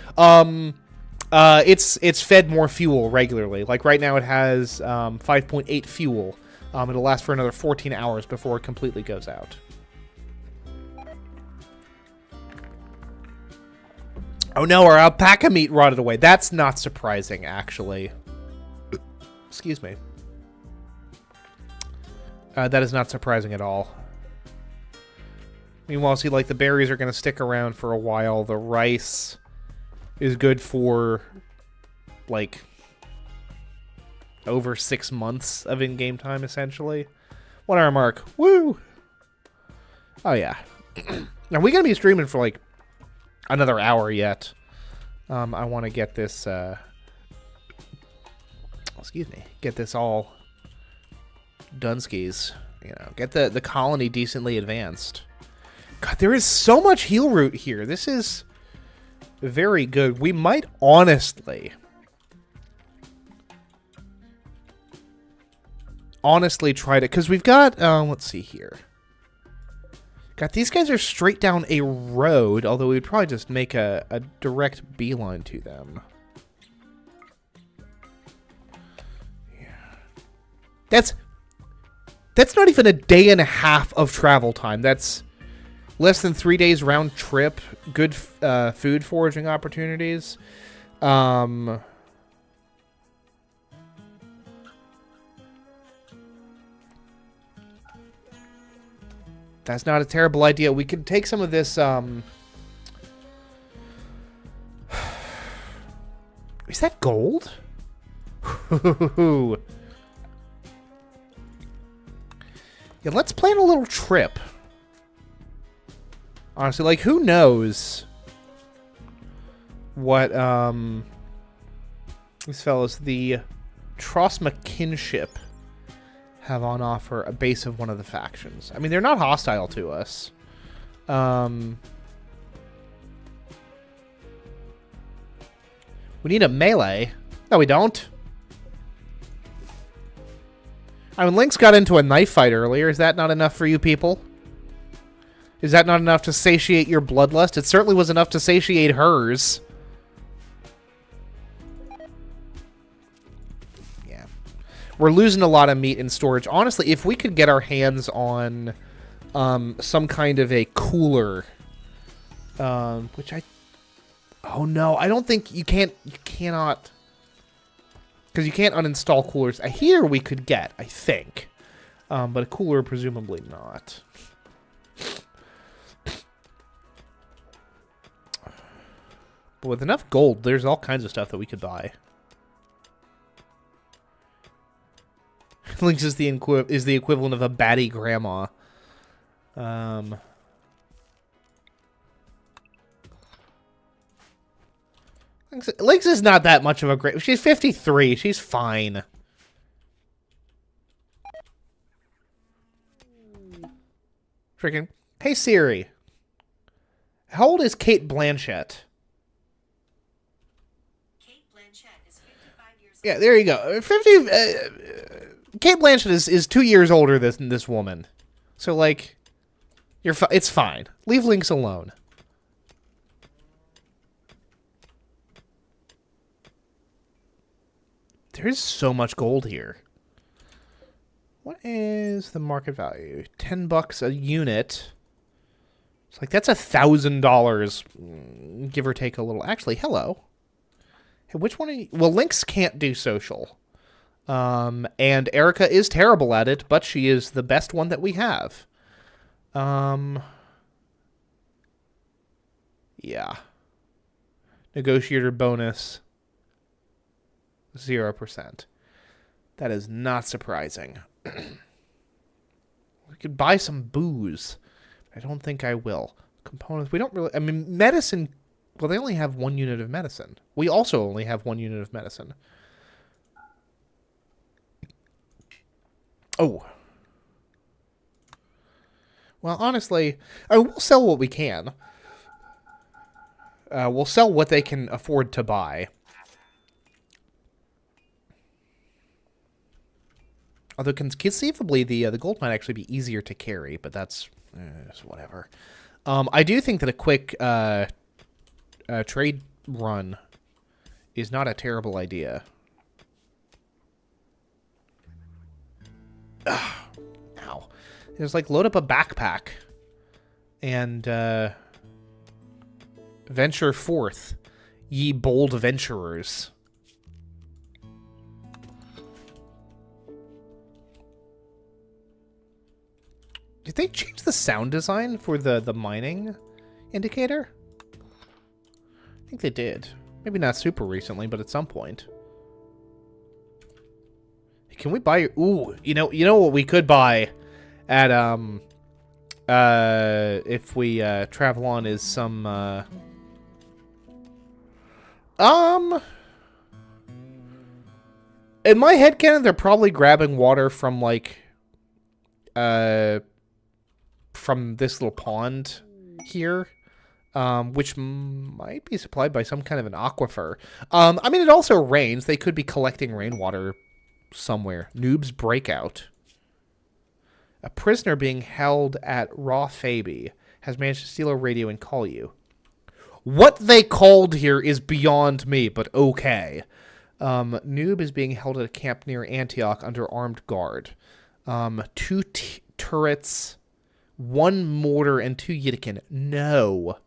It's fed more fuel regularly. Like right now it has 5.8 fuel. It'll last for another 14 hours before it completely goes out. Oh no, our alpaca meat rotted away. That's not surprising, actually. Excuse me. That is not surprising at all. Meanwhile, see, like, the berries are going to stick around for a while. The rice is good for, like, over 6 months of in-game time, essentially. 1 hour mark. Woo! Oh, yeah. Now, we're going to be streaming for, like, another hour yet. I want to get this, excuse me, get this all Dunskies, you know, get the colony decently advanced. God, there is so much heal root here. This is very good. We might honestly try to, because we've got, let's see here. God, these guys are straight down a road, although we'd probably just make a direct beeline to them. Yeah. That's not even a day and a half of travel time. That's less than 3 days round trip. Good food foraging opportunities. That's not a terrible idea. We could take some of this, Is that gold? Yeah, let's plan a little trip. Honestly, like, who knows what, these fellas, the Trosma Kinship, have on offer a base of one of the factions. I mean, they're not hostile to us. We need a melee. No, we don't. I mean, Lynx got into a knife fight earlier. Is that not enough for you people? Is that not enough to satiate your bloodlust? It certainly was enough to satiate hers. Yeah. We're losing a lot of meat in storage. Honestly, if we could get our hands on some kind of a cooler, which I... Oh, no. I don't think you can't... You cannot... Because you can't uninstall coolers. I hear we could get, I think. But a cooler, presumably not. But with enough gold, there's all kinds of stuff that we could buy. Lynx is the equivalent of a batty grandma. Lynx is not that much of a great... She's 53. She's fine. Freaking... Hey, Siri. How old is Kate Blanchett? Kate Blanchett is 55 years old. Yeah, there you go. 50... Kate Blanchett is 2 years older than this woman. So, like... it's fine. Leave Lynx alone. There's so much gold here. What is the market value? $10 a unit. It's like, that's $1,000, give or take a little. Actually, hello. Hey, which one are you? Well, Lynx can't do social. And Erica is terrible at it, but she is the best one that we have. Yeah. Negotiator bonus. 0%. That is not surprising. We could buy some booze. I don't think I will. Components. We don't really... I mean, medicine... Well, they only have 1 unit of medicine. We also only have 1 unit of medicine. Oh. Well, honestly, we'll sell what we can. We'll sell what they can afford to buy. Although conceivably the gold might actually be easier to carry, but that's whatever. I do think that a quick trade run is not a terrible idea. Ow. There's like load up a backpack and venture forth, ye bold venturers. Did they change the sound design for the mining indicator? I think they did. Maybe not super recently, but at some point. Can we buy... Ooh, you know what we could buy at, if we, travel on is some, in my headcanon, they're probably grabbing water from, like, from this little pond here, which might be supplied by some kind of an aquifer. I mean, it also rains. They could be collecting rainwater somewhere. Noob's Breakout. A prisoner being held at Raw Fabi has managed to steal a radio and call you. What they called here is beyond me, but okay. Noob is being held at a camp near Antioch under armed guard. 2 turrets, 1 mortar, and 2 Yiddikin. No.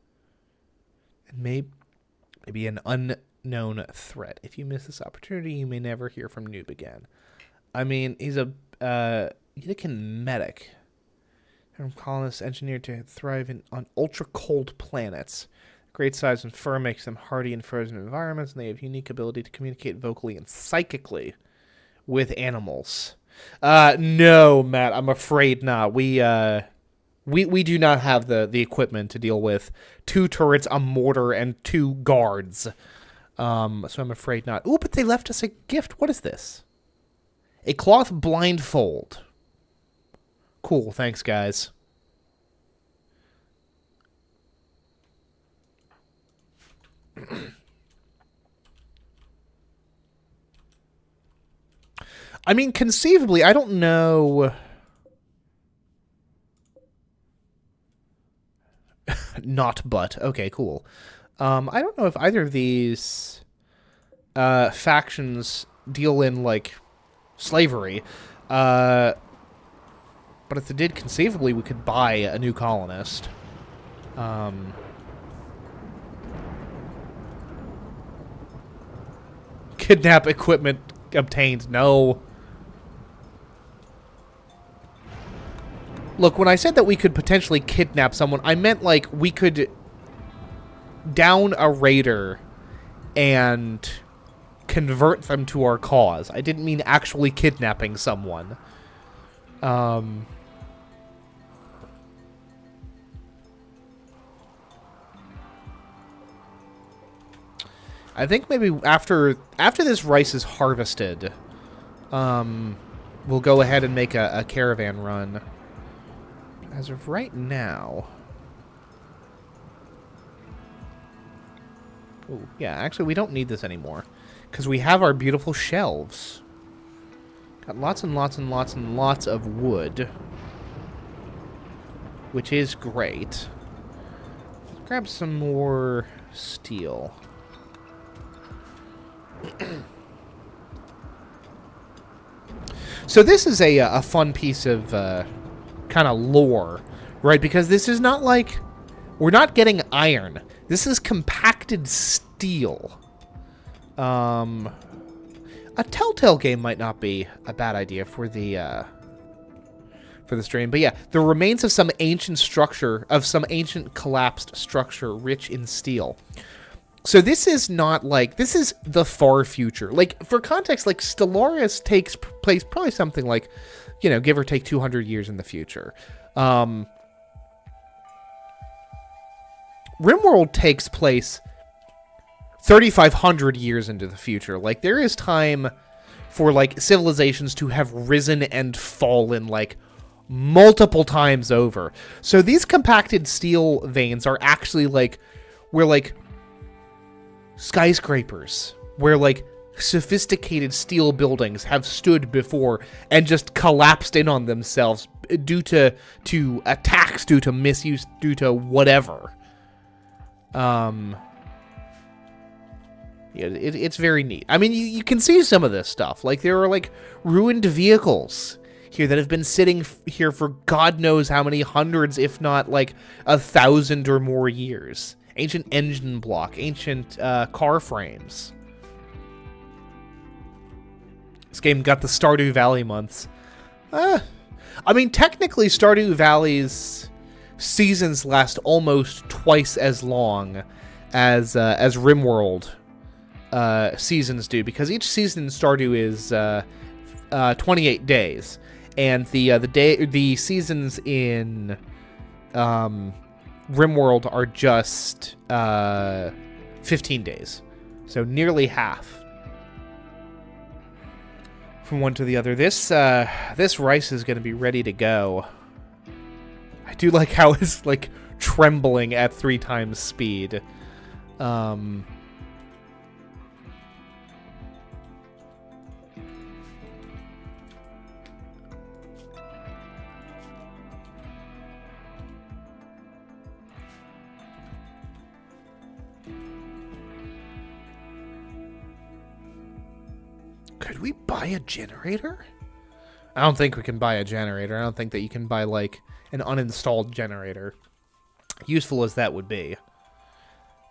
And maybe an unknown threat. If you miss this opportunity, you may never hear from Noob again. I mean, he's a Yiddikin medic. Colonists engineered to thrive on ultra-cold planets. Great size and fur makes them hardy in frozen environments, and they have unique ability to communicate vocally and psychically with animals. No, Matt, I'm afraid not. We do not have the equipment to deal with 2 turrets, a mortar, and 2 guards. So I'm afraid not. Ooh, but they left us a gift. What is this? A cloth blindfold. Cool, thanks, guys. I mean, conceivably, I don't know. Not but. Okay, cool. I don't know if either of these factions deal in, like, slavery. But if they did, conceivably, we could buy a new colonist. Kidnap equipment obtained. No. Look, when I said that we could potentially kidnap someone, I meant, like, we could down a raider and convert them to our cause. I didn't mean actually kidnapping someone. I think maybe after this rice is harvested, we'll go ahead and make a caravan run. As of right now... Ooh, yeah, actually, we don't need this anymore. Because we have our beautiful shelves. Got lots and lots and lots and lots of wood. Which is great. Let's grab some more steel. So this is a fun piece of kind of lore, right? Because this is not like... We're not getting iron. This is compacted steel. A Telltale game might not be a bad idea for the stream. But yeah, the remains of some ancient structure, of some ancient collapsed structure rich in steel. So this is not like, this is the far future. Like, for context, like, Stellaris takes place probably something like, you know, give or take 200 years in the future. Rimworld takes place 3,500 years into the future. Like, there is time for, like, civilizations to have risen and fallen, like, multiple times over. So these compacted steel veins are actually, like, where, like, skyscrapers, where, like, sophisticated steel buildings have stood before and just collapsed in on themselves due to attacks, due to misuse, due to whatever. Yeah, it's very neat. I mean, you can see some of this stuff. Like, there are, like, ruined vehicles here that have been sitting here for God knows how many hundreds, if not, like, 1,000 or more years. Ancient engine block, ancient car frames. This game got the Stardew Valley months. I mean, technically, Stardew Valley's seasons last almost twice as long as Rimworld seasons do, because each season in Stardew is 28 days, and the seasons in Rimworld are just 15 days, so nearly half from one to the other. This rice is going to be ready to go. I do like how it's, like, trembling at 3 times speed. Could we buy a generator? I don't think we can buy a generator. I don't think that you can buy, like, an uninstalled generator. Useful as that would be.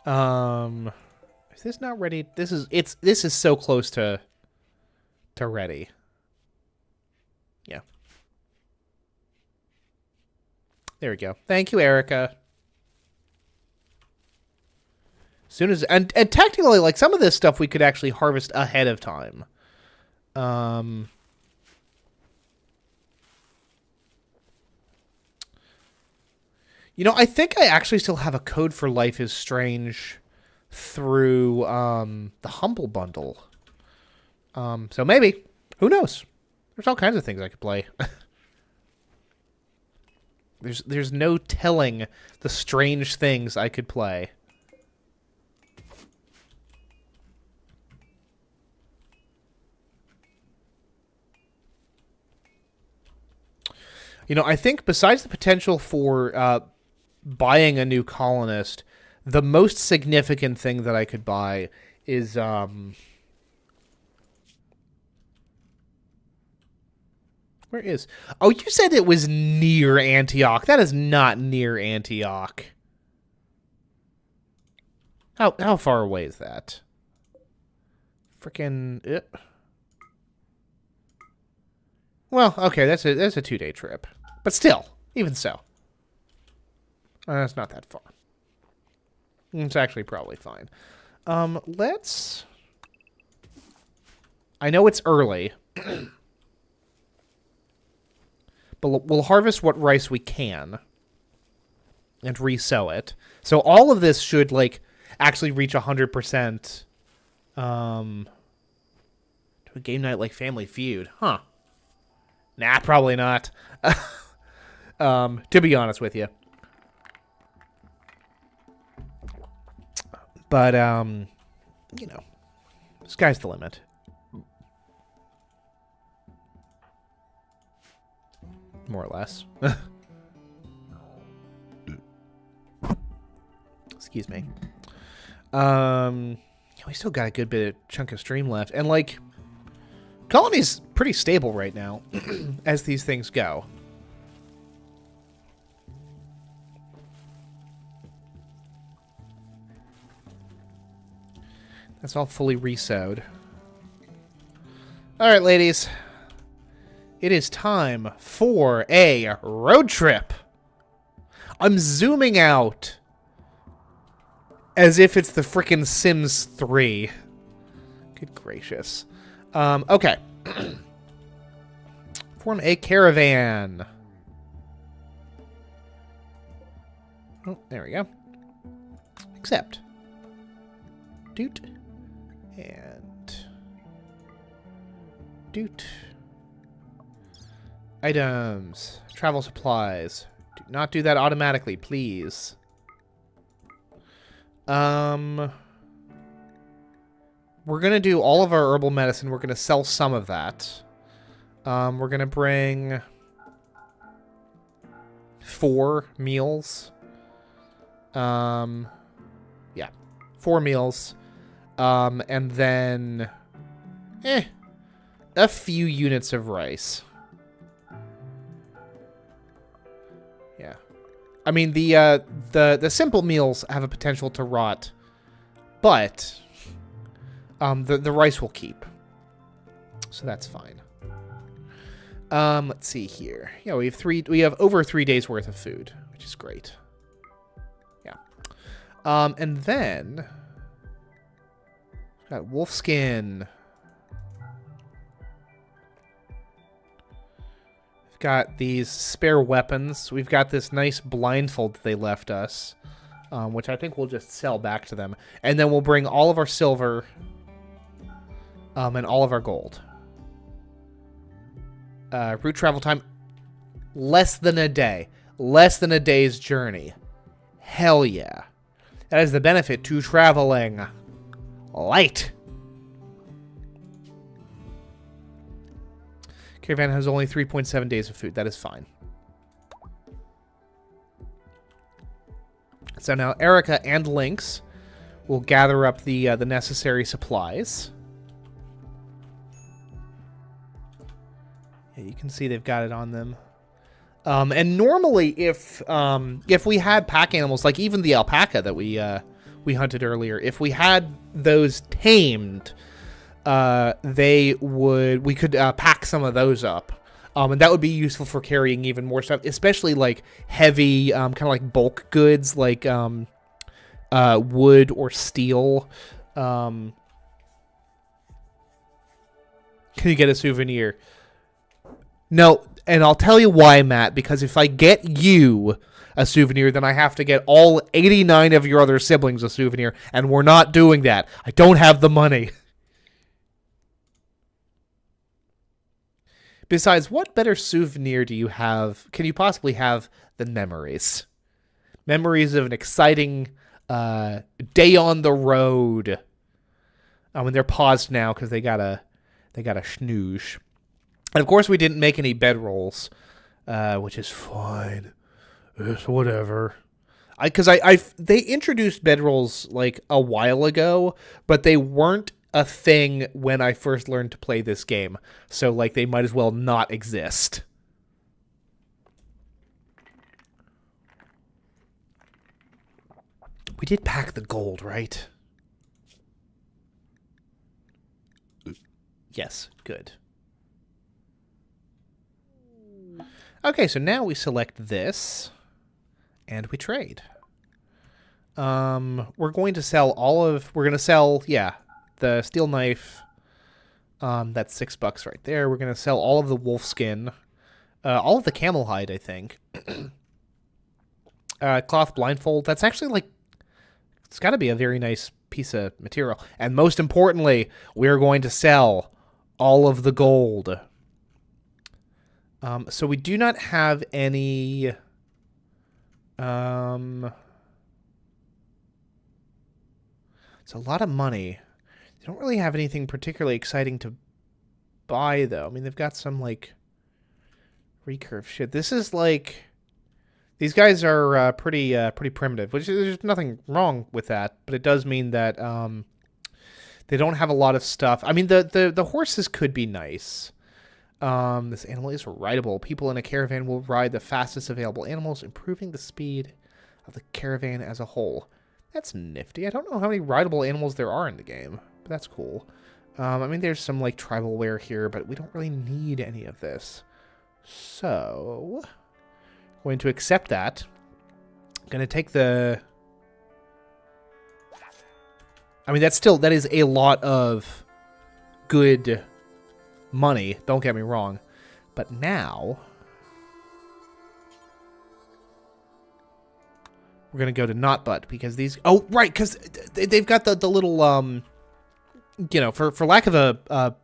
Is this not ready? This is so close to ready. Yeah. There we go. Thank you, Erica. Soon as and technically, like, some of this stuff we could actually harvest ahead of time. You know, I think I actually still have a code for Life is Strange through the Humble Bundle. So maybe. Who knows? There's all kinds of things I could play. There's no telling the strange things I could play. You know, I think besides the potential for buying a new colonist, the most significant thing that I could buy is where is? Oh, you said it was near Antioch. That is not near Antioch. How far away is that? Frickin' Well, okay, that's a 2-day trip. But still, even so. It's not that far. It's actually probably fine. Let's... I know it's early. But we'll harvest what rice we can. And resow it. So all of this should, like, actually reach 100%. To a game night like Family Feud. Huh. Nah, probably not. To be honest with you. But, you know, sky's the limit. More or less. Excuse me. We still got a good bit of chunk of stream left. And, like, Colony's pretty stable right now, as these things go. That's all fully resowed. Alright, ladies. It is time for a road trip. I'm zooming out as if it's the frickin' Sims 3. Good gracious. Okay. Form a caravan. Oh, there we go. Accept. Doot. And... Doot. Items. Travel supplies. Do not do that automatically, please. We're going to do all of our herbal medicine. We're going to sell some of that. We're going to bring 4 meals. Yeah. 4 meals. And then... a few units of rice. Yeah. I mean, the simple meals have a potential to rot. But... the rice will keep. So that's fine. Let's see here. Yeah, we have over 3 days worth of food, which is great. Yeah. And then got wolf skin. We've got these spare weapons. We've got this nice blindfold that they left us, which I think we'll just sell back to them. And then we'll bring all of our silver and all of our gold. Route travel time, less than a day. Less than a day's journey. Hell yeah. That is the benefit to traveling light. Caravan has only 3.7 days of food. That is fine. So now Erica and Lynx will gather up the necessary supplies. Yeah, you can see they've got it on them. And normally, if we had pack animals, like even the alpaca that we hunted earlier, if we had those tamed, we could pack some of those up. And that would be useful for carrying even more stuff, especially like heavy, kind of like bulk goods, like wood or steel. Can you get a souvenir? No, and I'll tell you why, Matt, because if I get you a souvenir, then I have to get all 89 of your other siblings a souvenir, and we're not doing that. I don't have the money. Besides, what better souvenir do you have, can you possibly have than memories? Memories of an exciting day on the road. And they're paused now because they gotta snooze. And of course, we didn't make any bedrolls, which is fine. It's whatever. Because they introduced bedrolls like a while ago, but they weren't a thing when I first learned to play this game. So like they might as well not exist. We did pack the gold, right? Yes, good. Okay, so now we select this, and we trade. We're going to sell we're going to sell, yeah, the steel knife. That's $6 right there. We're going to sell all of the wolf skin, all of the camel hide, I think. Cloth blindfold. That's actually like, it's got to be a very nice piece of material. And most importantly, we're going to sell all of the gold. So we do not have any... It's a lot of money. They don't really have anything particularly exciting to buy, though. I mean, they've got some, like, recurve shit. This is, like... These guys are pretty primitive, which there's nothing wrong with that, but it does mean that they don't have a lot of stuff. I mean, the horses could be nice. This animal is rideable. People in a caravan will ride the fastest available animals, improving the speed of the caravan as a whole. That's nifty. I don't know how many rideable animals there are in the game, but that's cool. I mean, there's some like tribal wear here, but we don't really need any of this. So, I'm going to accept that. I'm going to take the... I mean, that is a lot of good money, don't get me wrong, but now we're gonna go to Notbutt because these because they've got the little you know, for lack of a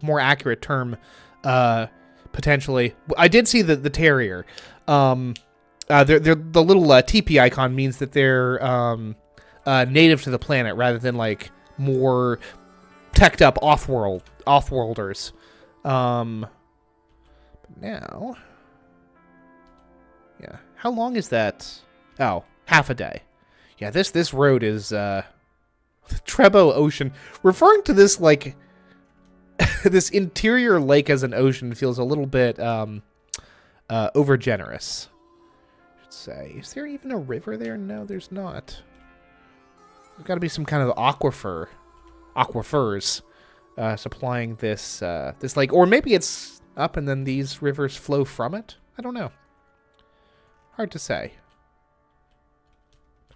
more accurate term, potentially I did see the terrier. They're the little TP icon means that they're native to the planet rather than like more teched up off-worlders. But now, yeah. How long is that? Oh, half a day. Yeah, this road is Trebo Ocean. Referring to this like this interior lake as an ocean feels a little bit over generous. I should say. Is there even a river there? No, there's not. There's got to be some kind of aquifers. Supplying this this lake, or maybe it's up and then these rivers flow from it. I don't know. Hard to say.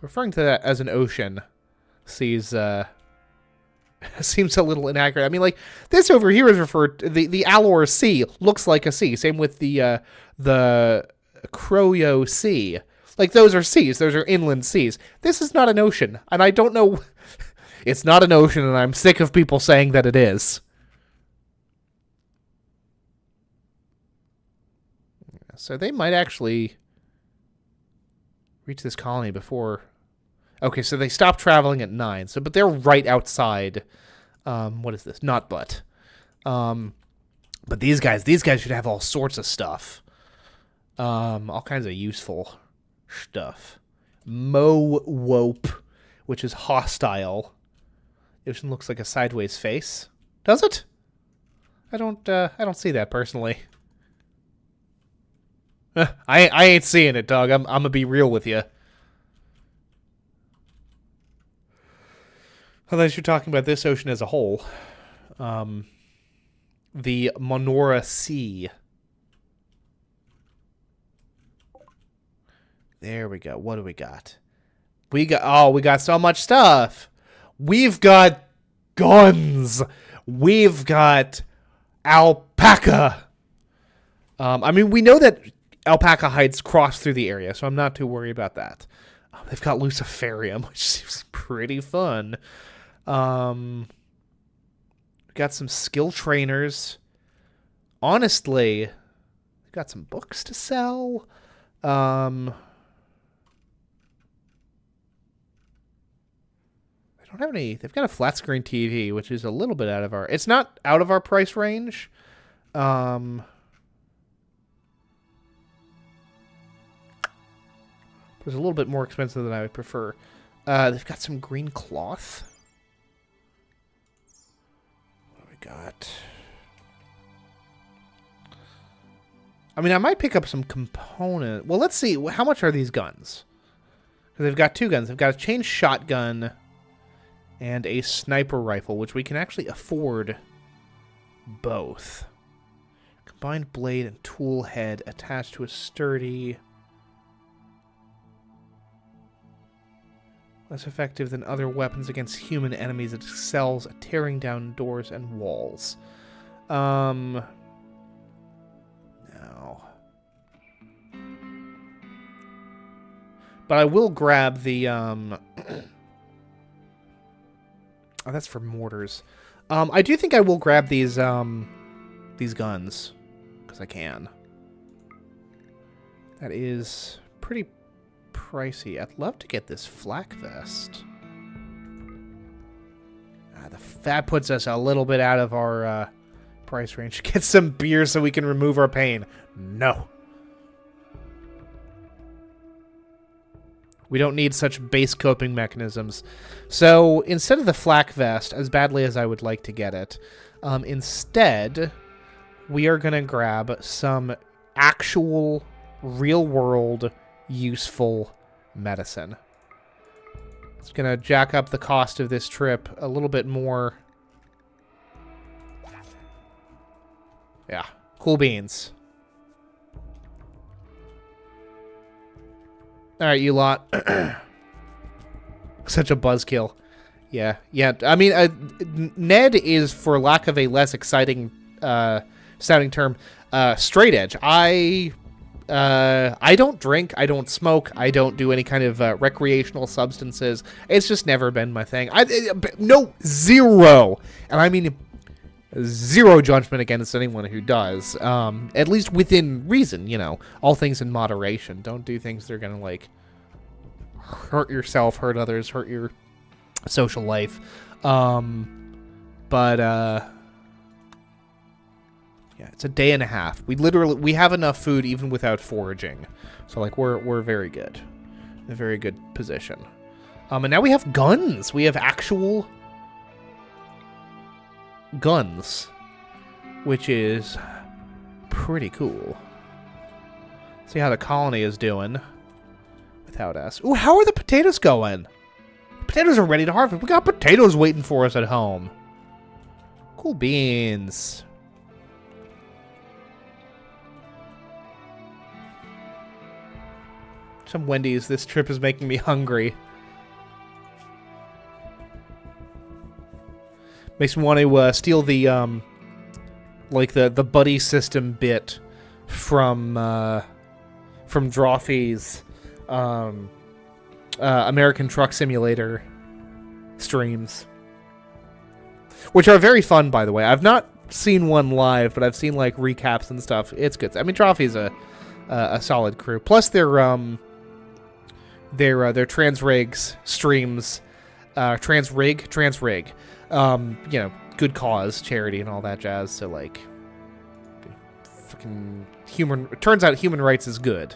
Referring to that as an ocean seems a little inaccurate. I mean, like this over here is referred to, the Alor Sea looks like a sea. Same with the Croyo Sea. Like those are seas. Those are inland seas. This is not an ocean, and I don't know. It's not an ocean, and I'm sick of people saying that it is. So they might actually reach this colony before... Okay, so they stopped traveling at 9. So, but they're right outside... what is this? Notbutt. But these guys should have all sorts of stuff. All kinds of useful stuff. Mo-wope, which is hostile. The ocean looks like a sideways face. Does it? I don't see that personally. I ain't seeing it, dog. I'm gonna be real with you. Unless you're talking about this ocean as a whole. The Monora Sea. There we go. What do we got? We got so much stuff. We've got guns. We've got alpaca. I mean, we know that alpaca hides cross through the area, so I'm not too worried about that. They've got Luciferium, which seems pretty fun. We got some skill trainers. Honestly, we've got some books to sell. Don't have any. They've got a flat screen TV, which is a little bit out of our. It's not out of our price range. It's a little bit more expensive than I would prefer. They've got some green cloth. What do we got? I mean, I might pick up some component. Well, let's see. How much are these guns? Because they've got two guns. They've got a chain shotgun and a sniper rifle, which we can actually afford both. Combined blade and tool head attached to a sturdy... Less effective than other weapons against human enemies. It excels at tearing down doors and walls. No. But I will grab the, Oh, that's for mortars. I do think I will grab these guns. Because I can. That is pretty pricey. I'd love to get this flak vest. That puts us a little bit out of our price range. Get some beer so we can remove our pain. No. We don't need such base coping mechanisms. So instead of the flak vest, as badly as I would like to get it, instead we are going to grab some actual real-world useful medicine. It's going to jack up the cost of this trip a little bit more. Yeah, cool beans. Alright, you lot. Such a buzzkill. Yeah. I mean, Ned is, for lack of a less exciting sounding term, straight edge. I don't drink, I don't smoke, I don't do any kind of recreational substances. It's just never been my thing. No, zero. And I mean zero judgment against anyone who does. At least within reason, you know. All things in moderation. Don't do things that are going to, like, hurt yourself, hurt others, hurt your social life. Yeah, it's a day and a half. We have enough food even without foraging. So, like, we're very good. In a very good position. And now we have guns. We have actual guns, which is pretty cool. See how the colony is doing without us. Ooh, how are the potatoes going? Potatoes are ready to harvest. We got potatoes waiting for us at home. Cool beans. Some Wendy's. This trip is making me hungry. Makes me want to steal the like the buddy system bit from Drawfee's American Truck Simulator streams, which are very fun, by the way. I've not seen one live, but I've seen like recaps and stuff. It's good. I mean, Drawfee's a solid crew. Plus their Transrigs streams, Transrig. You know, good cause, charity, and all that jazz. So, like, fucking turns out human rights is good.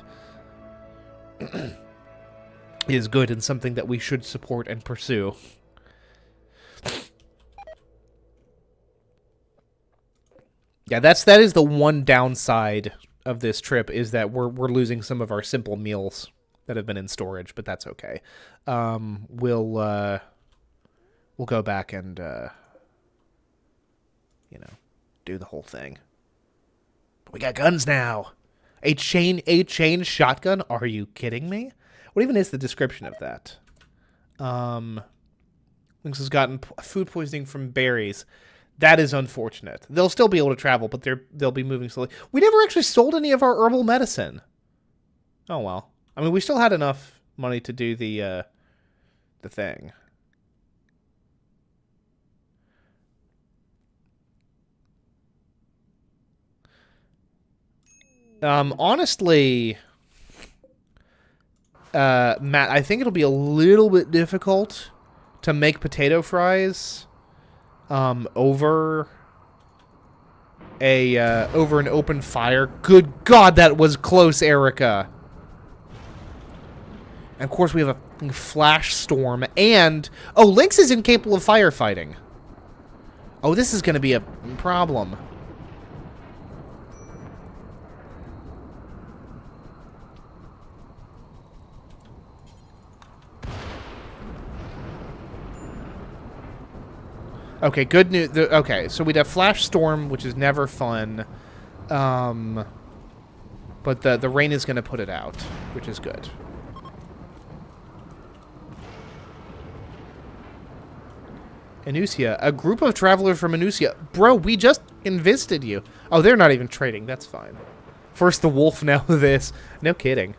Is good and something that we should support and pursue. Yeah, that is the one downside of this trip is that we're losing some of our simple meals that have been in storage, but that's okay. We'll go back and do the whole thing. But we got guns now. A chain shotgun? Are you kidding me? What even is the description of that? Lynx has gotten food poisoning from berries. That is unfortunate. They'll still be able to travel, but they'll be moving slowly. We never actually sold any of our herbal medicine. Oh well. I mean, we still had enough money to do the thing. Honestly, Matt, I think it'll be a little bit difficult to make potato fries over an open fire. Good God, that was close, Erica. And of course, we have a flash storm, and Lynx is incapable of firefighting. Oh, this is going to be a problem. Okay, good news. Okay, so we'd have flash storm, which is never fun. But the rain is going to put it out, which is good. Anusia, a group of travelers from Anusia. Bro, we just visited you. Oh, they're not even trading. That's fine. First the wolf, now this. No kidding.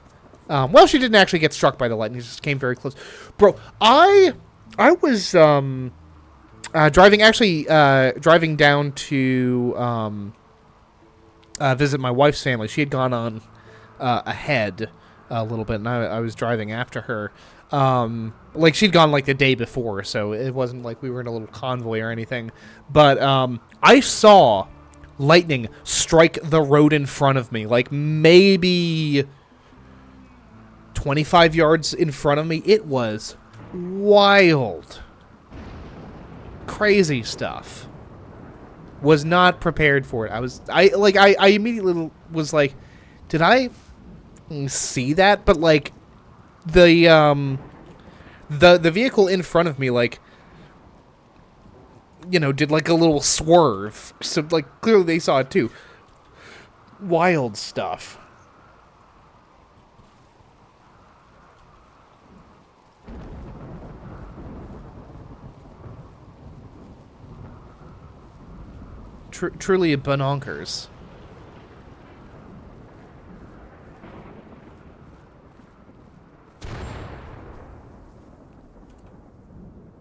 Well, she didn't actually get struck by the lightning. She just came very close. Bro, I was driving down to visit my wife's family. She had gone on ahead a little bit, and I was driving after her. Like, she'd gone, like, the day before, so it wasn't like we were in a little convoy or anything. But I saw lightning strike the road in front of me, like, maybe 25 yards in front of me. It was wild. Crazy stuff. Was not prepared for it. I immediately was like, did I see that? But, like, the vehicle in front of me, like, did like a little swerve. So, like, clearly they saw it too. Wild stuff. Truly bonkers.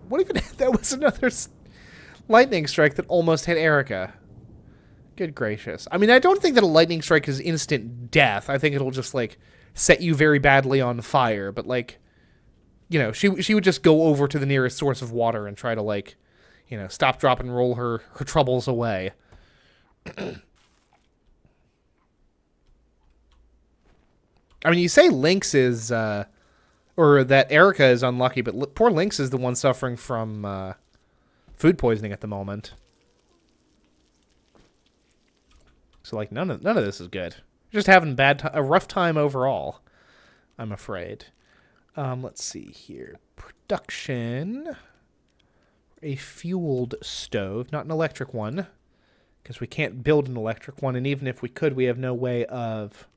What even? That was another lightning strike that almost hit Erica. Good gracious. I mean, I don't think that a lightning strike is instant death. I think it'll just, like, set you very badly on fire. But, like, she would just go over to the nearest source of water and try to, like, stop, drop, and roll her troubles away. I mean, you say Lynx is, or that Erica is unlucky, but poor Lynx is the one suffering from food poisoning at the moment. So, like, none of this is good. Just having a rough time overall, I'm afraid. Let's see here. Production. A fueled stove, not an electric one, because we can't build an electric one, and even if we could, we have no way of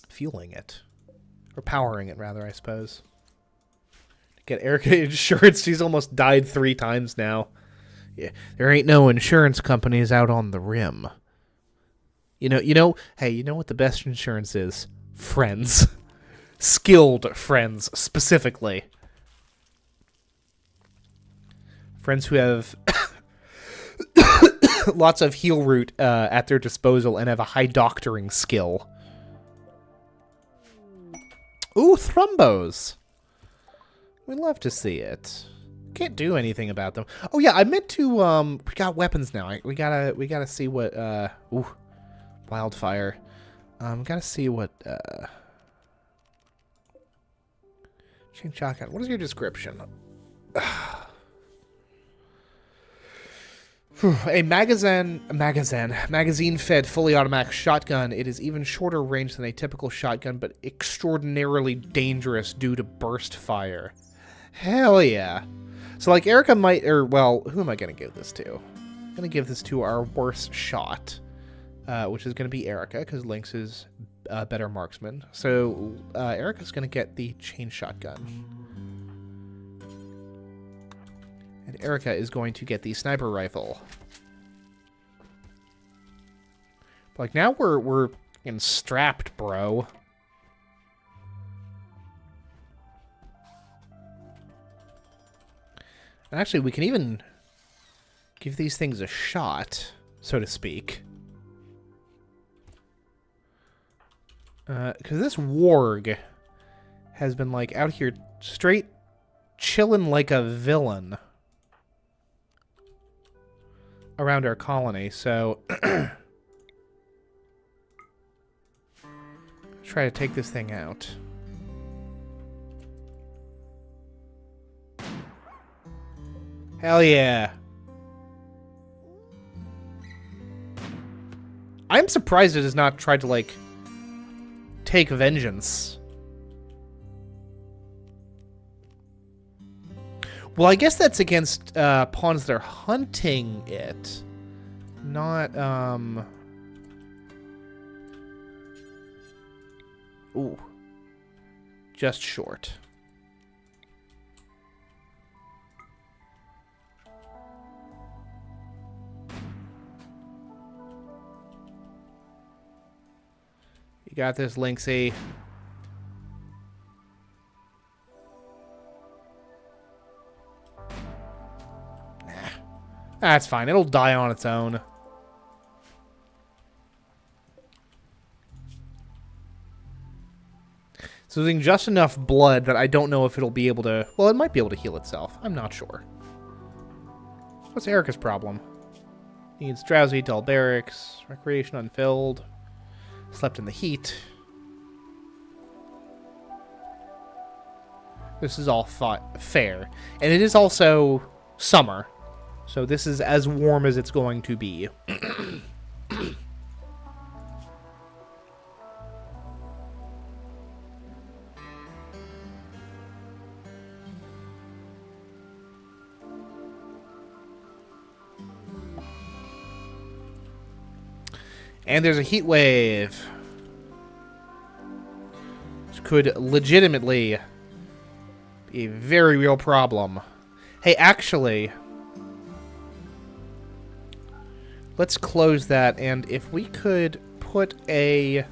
fueling it. Or powering it, rather, I suppose. Get Erica insurance. She's almost died 3 times now. Yeah, there ain't no insurance companies out on the rim. Hey, you know what the best insurance is? Friends. Skilled friends, specifically. Friends who have lots of heal root at their disposal and have a high doctoring skill. Ooh, thrombos. We'd love to see it. Can't do anything about them. Oh yeah, I meant to. We got weapons now. We gotta see what. Ooh, wildfire. Gotta see what. Chain shotgun. What is your description? A magazine-fed fully automatic shotgun. It is even shorter range than a typical shotgun, but extraordinarily dangerous due to burst fire. Hell yeah. So, like, Erica might, or, well, who am I going to give this to? I'm going to give this to our worst shot, which is going to be Erica, because Lynx is a better marksman. So, Erica's going to get the chain shotgun. And Erica is going to get the sniper rifle. Like, now we're getting strapped, bro. And actually, we can even give these things a shot, so to speak. Because this warg has been, like, out here straight chilling like a villain around our colony, so try to take this thing out. Hell yeah. I'm surprised it has not tried to, like, take vengeance. Well, I guess that's against pawns that are hunting it. Not, Ooh. Just short. You got this, Lynxy. Nah. That's fine. It'll die on its own. It's losing just enough blood that I don't know if it'll be able to... Well, it might be able to heal itself. I'm not sure. What's Erica's problem? Needs drowsy, dull barracks, recreation unfilled, slept in the heat. This is all fair. And it is also summer. So this is as warm as it's going to be. And there's a heat wave. Which could legitimately be a very real problem. Hey, actually, let's close that, and if we could put a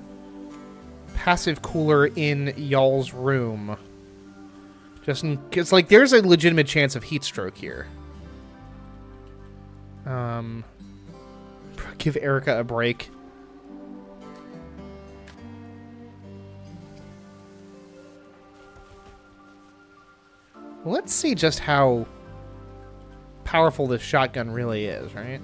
passive cooler in y'all's room. Just in case, like, there's a legitimate chance of heat stroke here. Give Erica a break. Let's see just how powerful this shotgun really is, right?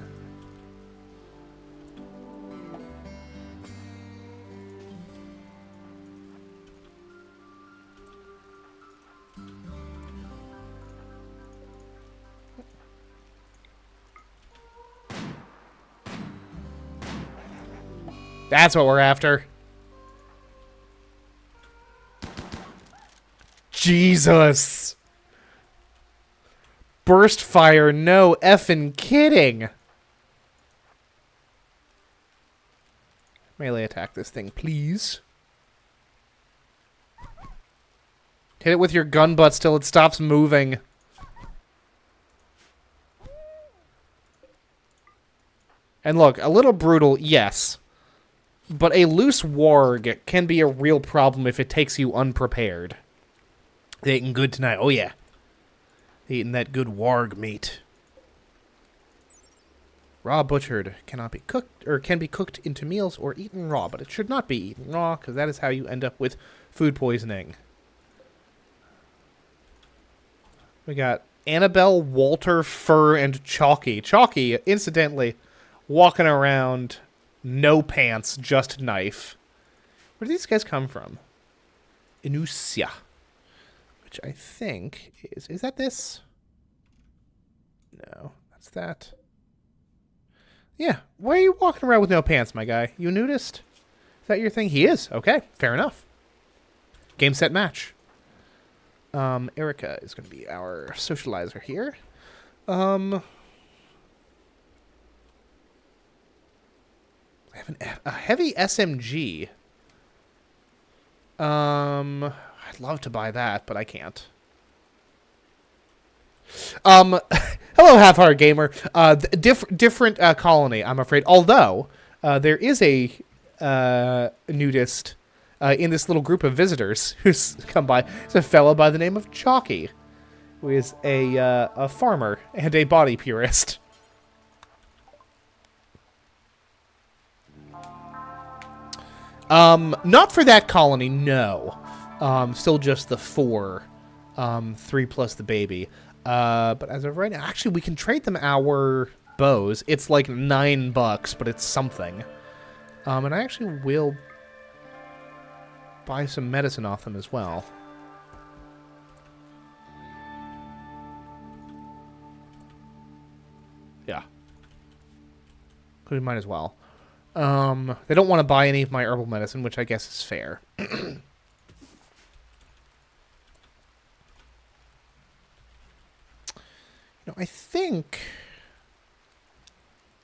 That's what we're after. Jesus. Burst fire, no effing kidding. Melee attack this thing, please. Hit it with your gun butts till it stops moving. And look, a little brutal, yes. But a loose warg can be a real problem if it takes you unprepared. They eating good tonight, oh yeah. Eating that good warg meat. Raw butchered cannot be cooked, or can be cooked into meals or eaten raw, but it should not be eaten raw, because that is how you end up with food poisoning. We got Annabelle, Walter, Fur, and Chalky. Chalky, incidentally, walking around, no pants, just knife. Where do these guys come from? Inusia. Which I think is that this? No, that's that. Yeah. Why are you walking around with no pants, my guy? You a nudist? Is that your thing? He is. Okay. Fair enough. Game, set, match. Erica is going to be our socializer here. I have a heavy SMG. I'd love to buy that, but I can't. Hello, half-heart gamer. Different colony, I'm afraid. Although there is a nudist in this little group of visitors who's come by. It's a fellow by the name of Chalky, who is a farmer and a body purist. Not for that colony, no. Still just the 4. 3 plus the baby. But as of right now, actually, we can trade them our bows. It's like $9, but it's something. And I actually will buy some medicine off them as well. Yeah. We might as well. They don't want to buy any of my herbal medicine, which I guess is fair. I think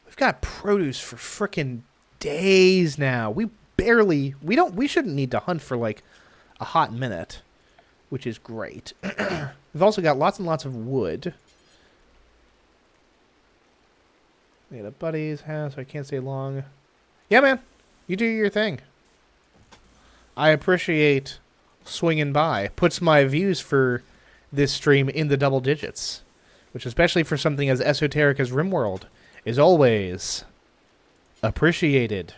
we've got produce for frickin' days now. We shouldn't need to hunt for like a hot minute, which is great. We've also got lots and lots of wood. We got a buddy's house, so I can't stay long. Yeah, man, you do your thing. I appreciate swinging by. Puts my views for this stream in the double digits. Which, especially for something as esoteric as Rimworld, is always appreciated.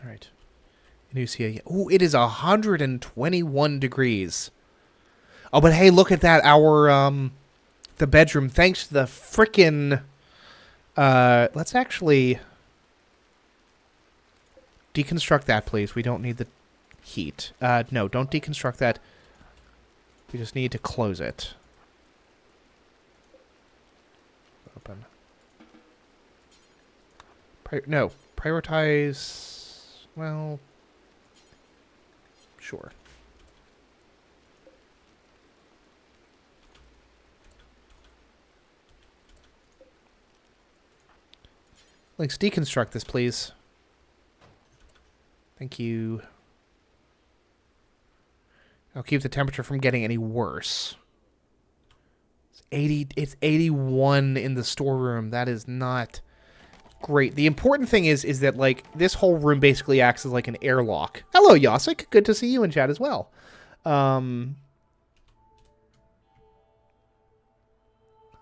Alright. Inusia. Ooh, it is 121 degrees. Oh, but hey, look at that. The bedroom, thanks to the frickin'... let's actually deconstruct that, please. We don't need the heat. No, don't deconstruct that. We just need to close it. Open. No, prioritize... Well... Sure. Let's deconstruct this, please. Thank you. I'll keep the temperature from getting any worse. It's 81 in the storeroom. That is not great. The important thing is that, like, this whole room basically acts as like an airlock. Hello, Yasik. Good to see you in chat as well.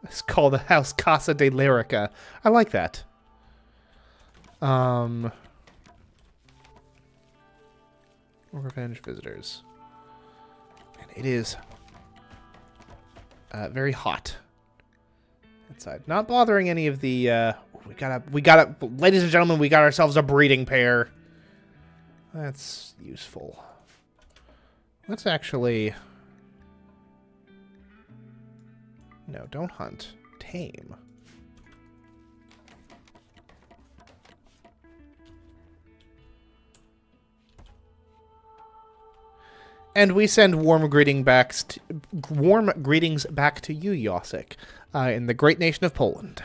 It's called the House Casa de Lyrica. I like that. Revenge visitors. And it is very hot inside. Not bothering any of the we gotta ladies and gentlemen, we got ourselves a breeding pair. That's useful. Let's actually... No, don't hunt. Tame. And we send warm greetings back to you, Yosik, in the great nation of Poland.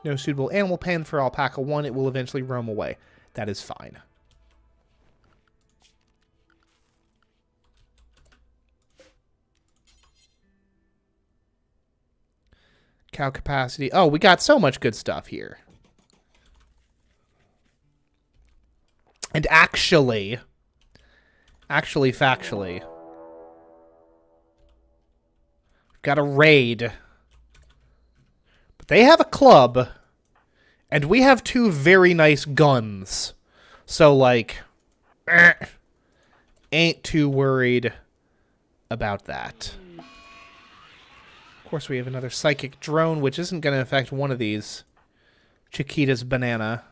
No suitable animal pen for Alpaca 1. It will eventually roam away. That is fine. Cow capacity. Oh, we got so much good stuff here. And factually, we've got a raid. But they have a club, and we have 2 very nice guns. So, like, ain't too worried about that. Of course, we have another psychic drone, which isn't going to affect one of these. Chiquita's banana.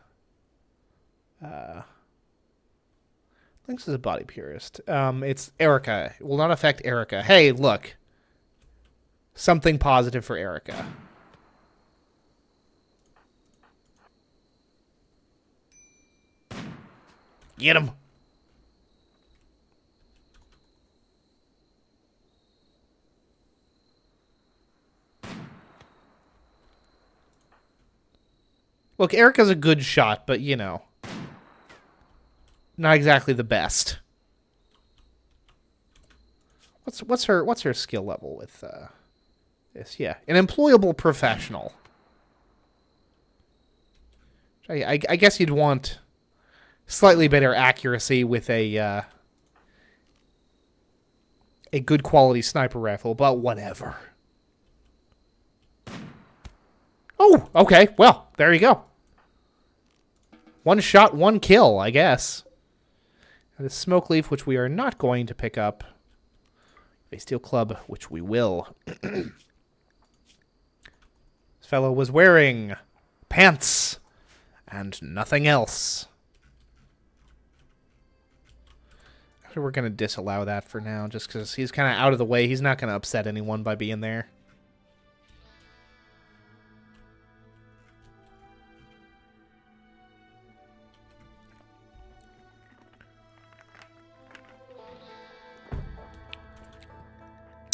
Lynx is a body purist. It's Erica. It will not affect Erica. Hey, look. Something positive for Erica. Get him. Look, Erica's a good shot, but you know, not exactly the best. What's her skill level with this? Yeah, an employable professional. I guess you'd want slightly better accuracy with a good quality sniper rifle, but whatever. Oh, okay. Well, there you go. One shot, one kill, I guess. The smoke leaf, which we are not going to pick up. A steel club, which we will. This fellow was wearing pants and nothing else. We're going to disallow that for now, just because he's kind of out of the way. He's not going to upset anyone by being there.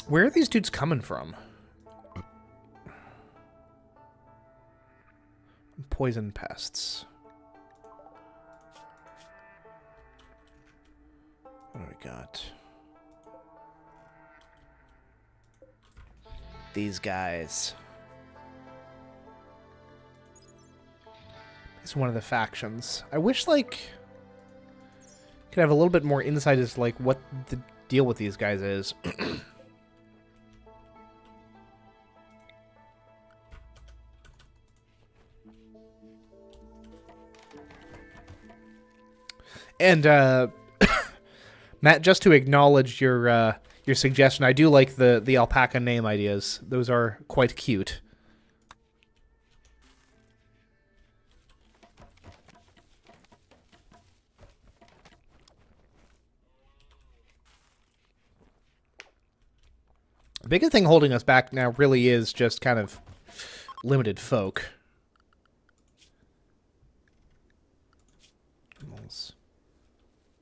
Where are these dudes coming from? Poison pests. What do we got? These guys. It's one of the factions. I wish, like, could have a little bit more insight as to, like, what the deal with these guys is. And Matt, just to acknowledge your suggestion, I do like the alpaca name ideas. Those are quite cute. The biggest thing holding us back now really is just kind of limited folk.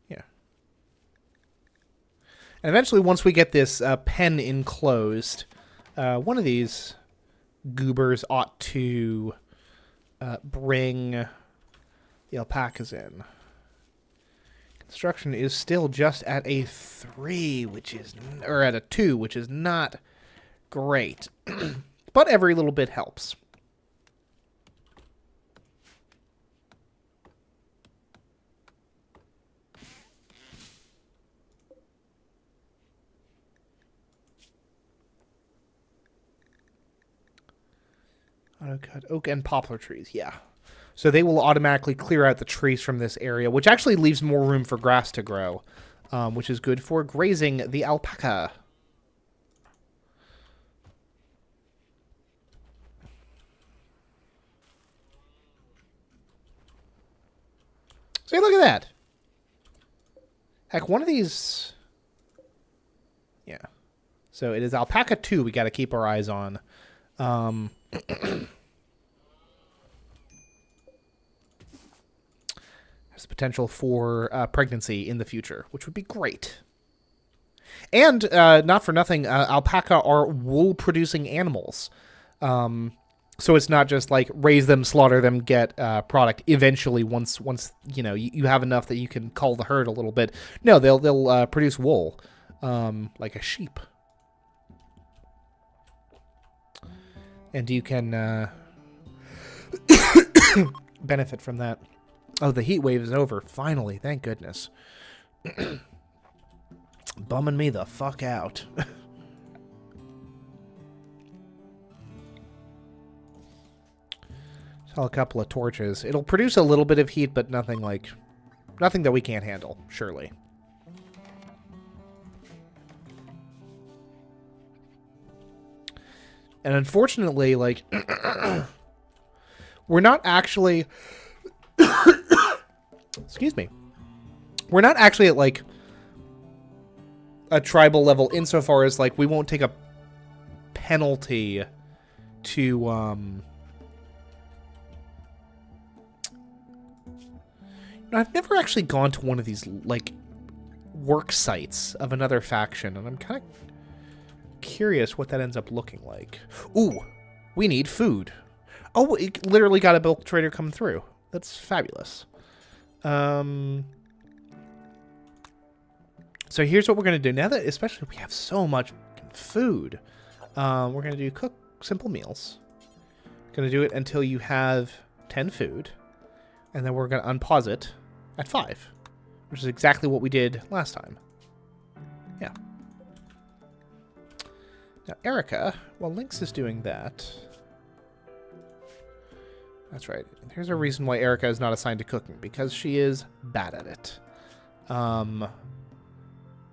Yeah. And eventually, once we get this pen enclosed, one of these goobers ought to bring the alpacas in. Construction is still just at a 3, which is, or at a 2, which is not great. But every little bit helps. Auto-cut oak and poplar trees, yeah. So they will automatically clear out the trees from this area, which actually leaves more room for grass to grow, which is good for grazing the alpaca. See, look at that. Heck, one of these... Yeah. So it is alpaca 2 we got to keep our eyes on. There's potential for pregnancy in the future, which would be great. And, not for nothing, alpaca are wool-producing animals. So it's not just like raise them, slaughter them, get product. Eventually, once you know you have enough that you can cull the herd a little bit. No, they'll produce wool, like a sheep. And you can benefit from that. Oh, the heat wave is over. Finally, thank goodness. Bumming me the fuck out. Sell a couple of torches. It'll produce a little bit of heat, but nothing that we can't handle, surely. And unfortunately, like, we're not actually Excuse me. We're not actually at, like, a tribal level insofar as, like, we won't take a penalty to, I've never actually gone to one of these, like, work sites of another faction, and I'm kind of curious what that ends up looking like. Ooh, we need food. Oh, it literally got a bulk trader come through. That's fabulous. So here's what we're going to do. Now that, especially, we have so much food, we're going to do cook simple meals. Going to do it until you have 10 food, and then we're going to unpause it at 5, which is exactly what we did last time. Yeah. Now, Erica, while Lynx is doing that... That's right. Here's a reason why Erica is not assigned to cooking, because she is bad at it.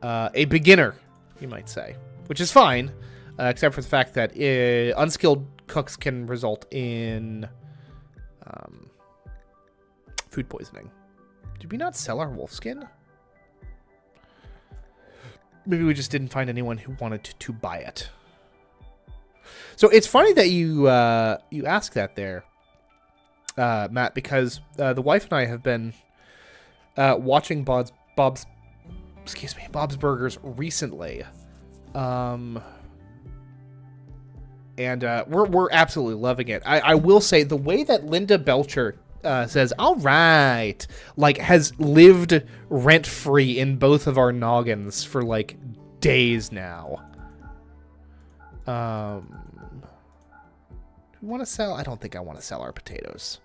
A beginner, you might say, which is fine, except for the fact that unskilled cooks can result in food poisoning. Did we not sell our wolf skin? Maybe we just didn't find anyone who wanted to buy it. So it's funny that you ask that there, Matt, because the wife and I have been watching Bob's Burgers recently, and we're absolutely loving it. I will say the way that Linda Belcher says, all right, like, has lived rent-free in both of our noggins for, like, days now. Do we want to sell? I don't think I want to sell our potatoes.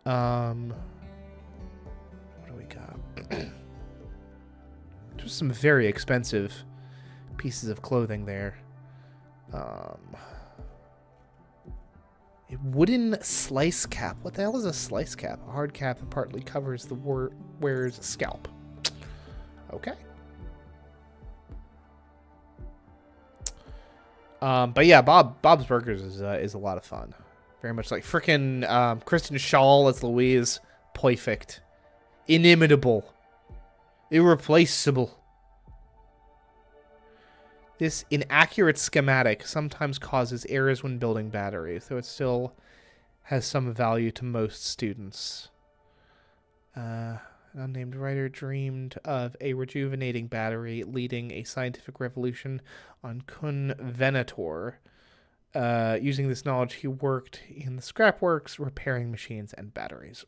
What do we got? Just some very expensive pieces of clothing there. A wooden slice cap. What the hell is a slice cap? A hard cap that partly covers the wearer's scalp. Okay. But yeah, Bob's Burgers is a lot of fun. Very much like frickin' Kristen Schaal as Louise. Perfect. Inimitable. Irreplaceable. This inaccurate schematic sometimes causes errors when building batteries, though it still has some value to most students. An unnamed writer dreamed of a rejuvenating battery leading a scientific revolution on Kun Venator. Using this knowledge, he worked in the scrapworks, repairing machines and batteries.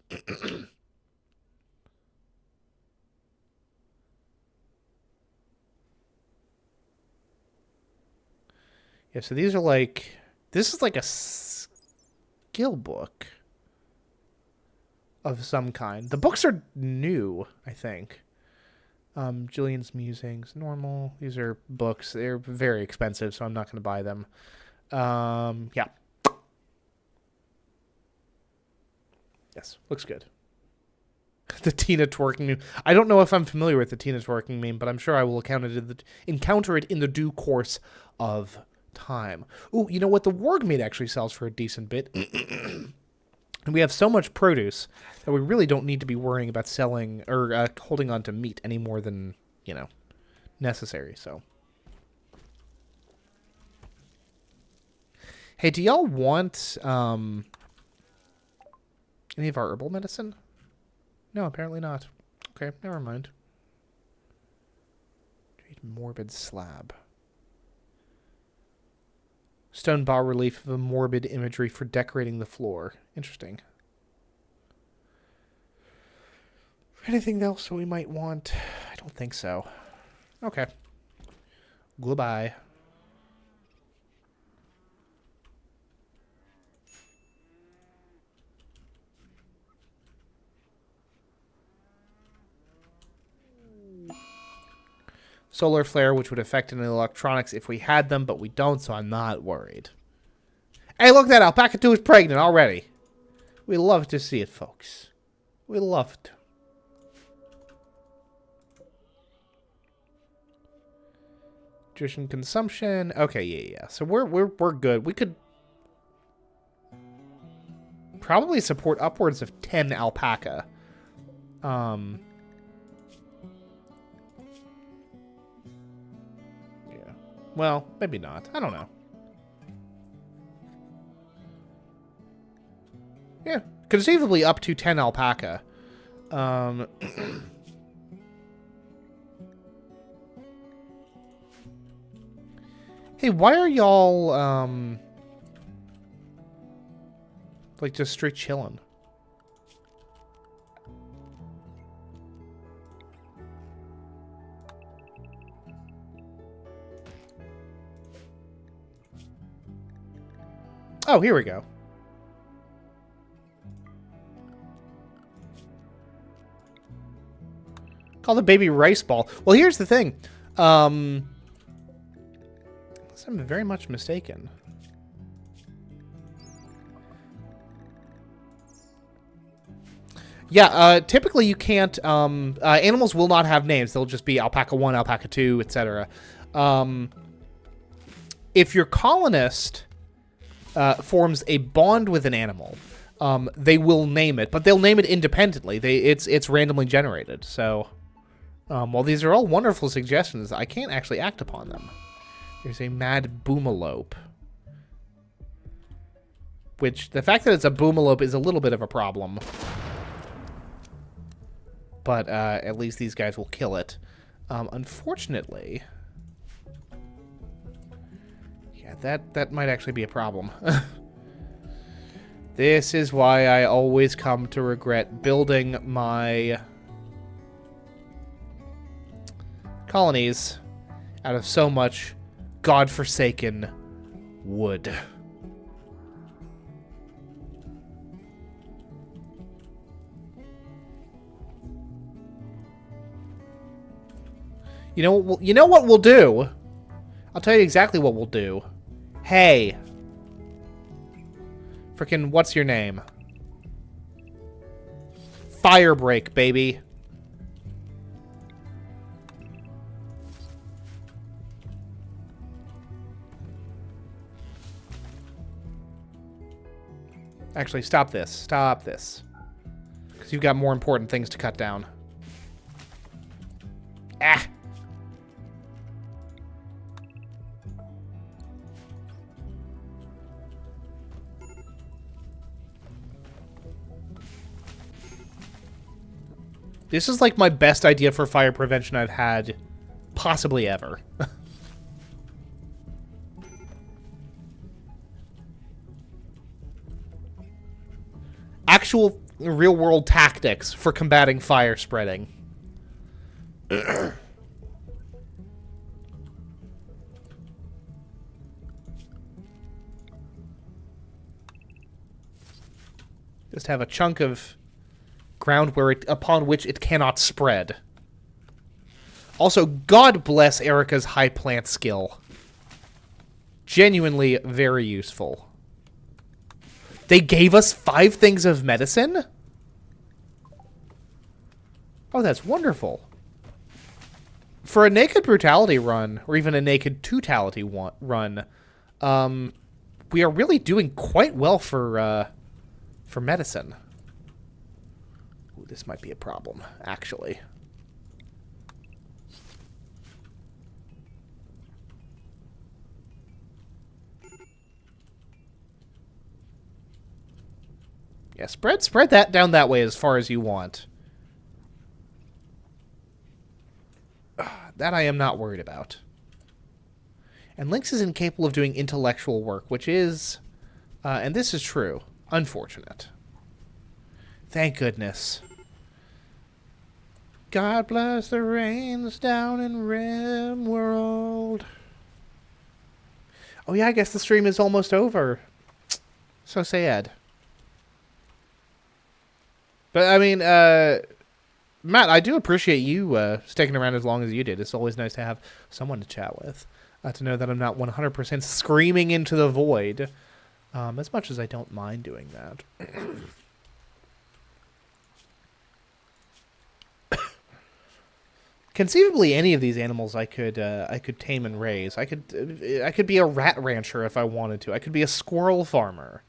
Yeah, so these are like... This is like a skill book of some kind. The books are new, I think. Jillian's Musings, normal. These are books. They're very expensive, so I'm not going to buy them. Yeah. Yes, looks good. The Tina twerking meme. I don't know if I'm familiar with the Tina twerking meme, but I'm sure I will encounter it in the due course of time. Ooh, you know what? The warg meat actually sells for a decent bit. And we have so much produce that we really don't need to be worrying about selling or holding on to meat any more than, necessary. So, hey, do y'all want any of our herbal medicine? No, apparently not. Okay, never mind. Morbid slab. Stone bas-relief of a morbid imagery for decorating the floor. Interesting. Anything else that we might want? I don't think so. Okay. Goodbye. Solar flare, which would affect any electronics if we had them, but we don't, so I'm not worried. Hey, look at that. Alpaca 2 is pregnant already. We love to see it, folks. We love to. Nutrition consumption. Okay, yeah. So we're good. We could probably support upwards of 10 alpaca. Yeah. Well, maybe not. I don't know. Yeah. Conceivably up to 10 alpaca. Hey, why are y'all, like, just straight chilling? Oh, here we go. Call the baby rice ball. Well, here's the thing. I'm very much mistaken. Yeah, typically you can't, animals will not have names. They'll just be alpaca 1, alpaca 2, etc. If your colonist forms a bond with an animal, they will name it, but they'll name it independently. It's randomly generated. So, while these are all wonderful suggestions, I can't actually act upon them. There's a mad boomalope. Which, the fact that it's a boomalope is a little bit of a problem. But at least these guys will kill it. Unfortunately... yeah, that might actually be a problem. This is why I always come to regret building my colonies out of so much godforsaken wood. You know what we'll do? I'll tell you exactly what we'll do. Hey. Frickin' what's your name? Firebreak, baby. Actually, stop this. Stop this. Because you've got more important things to cut down. Ah! This is like my best idea for fire prevention I've had possibly ever. Actual real-world tactics for combating fire spreading. Just have a chunk of ground upon which it cannot spread. Also, God bless Erica's high plant skill. Genuinely very useful. They gave us 5 things of medicine? Oh, that's wonderful. For a naked brutality run, or even a naked totality run, we are really doing quite well for medicine. Ooh, this might be a problem, actually. Yeah, spread that down that way as far as you want. That I am not worried about. And Lynx is incapable of doing intellectual work, which is, and this is true, unfortunate. Thank goodness. God bless the rains down in Rimworld. Oh yeah, I guess the stream is almost over. So sad. But, I mean, Matt, I do appreciate you sticking around as long as you did. It's always nice to have someone to chat with. To know that I'm not 100% screaming into the void. As much as I don't mind doing that. Conceivably, any of these animals I could tame and raise. I could be a rat rancher if I wanted to. I could be a squirrel farmer.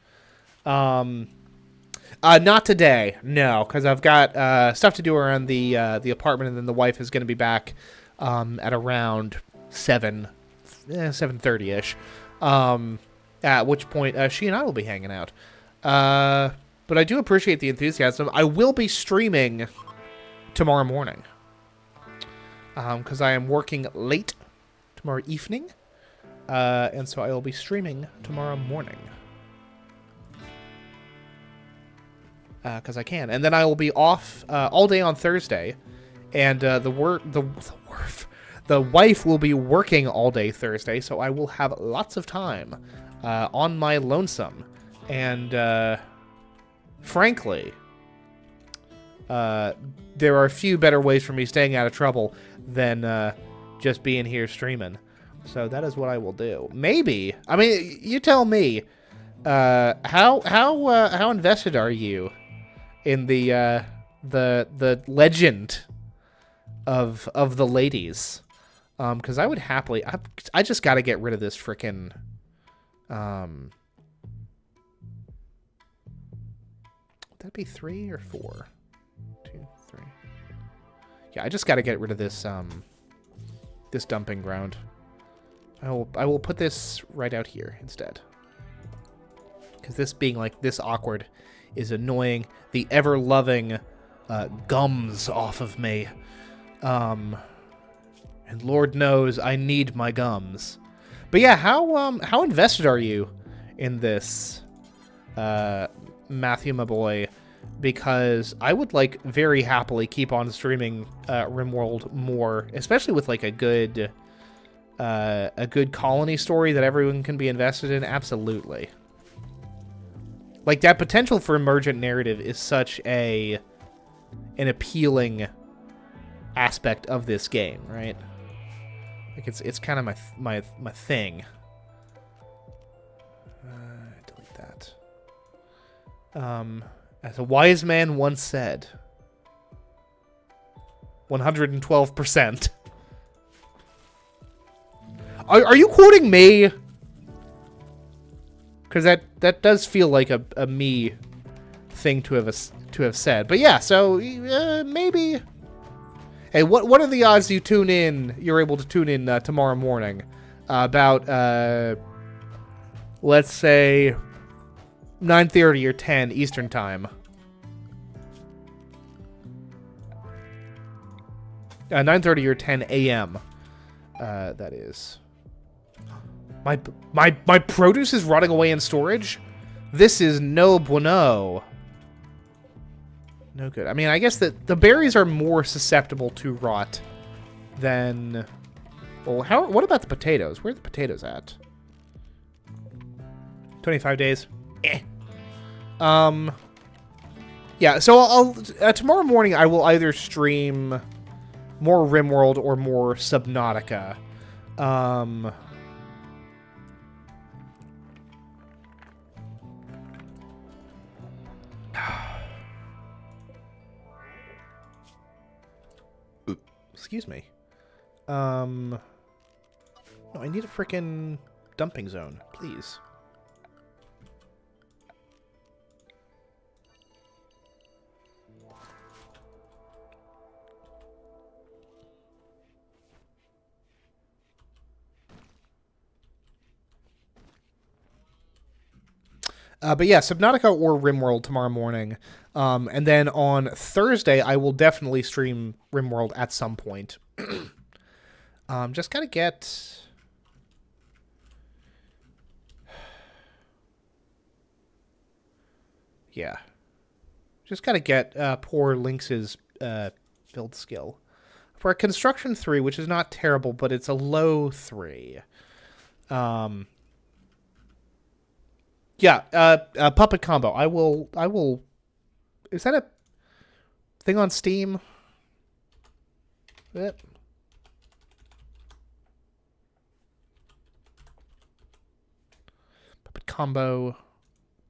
Not today, no, because I've got stuff to do around the apartment, and then the wife is going to be back at around 7:30 ish. At which point she and I will be hanging out. But I do appreciate the enthusiasm. I will be streaming tomorrow morning because I am working late tomorrow evening, and so I will be streaming tomorrow morning. Because I can, and then I will be off all day on Thursday, and the wife will be working all day Thursday, so I will have lots of time on my lonesome, and frankly, there are a few better ways for me staying out of trouble than just being here streaming. So that is what I will do. Maybe, I mean, you tell me. How invested are you in the legend of the ladies? Because I would happily. I just got to get rid of this frickin' would that be 3 or 4? 2, 3. Yeah, I just got to get rid of this this dumping ground. I will put this right out here instead. Because this being like this awkward is annoying the ever-loving gums off of me. And Lord knows I need my gums. But yeah, how invested are you in this, Matthew, my boy? Because I would like very happily keep on streaming Rimworld more, especially with like a good colony story that everyone can be invested in. Absolutely. Like, that potential for emergent narrative is such an appealing aspect of this game, right? Like, it's kind of my thing. Delete that. As a wise man once said, 112%. Are you quoting me? Because that does feel like a me thing to have said. But yeah, so maybe. Hey, what are the odds you're able to tune in tomorrow morning about let's say 9:30 or 10 Eastern time? 9:30 or 10 a.m. That is. My produce is rotting away in storage? This is no bueno. No good. I mean, I guess that the berries are more susceptible to rot than... Well, what about the potatoes? Where are the potatoes at? 25 days. Eh. Yeah, so I'll tomorrow morning I will either stream more Rimworld or more Subnautica. Excuse me. No, I need a frickin' dumping zone, please. But yeah, Subnautica or Rimworld tomorrow morning. And then on Thursday, I will definitely stream Rimworld at some point. Just gotta get... Yeah. Just gotta get poor Lynx's build skill. For a Construction 3, which is not terrible, but it's a low 3. Yeah, Puppet Combo. I will... Is that a thing on Steam? Yep. Puppet Combo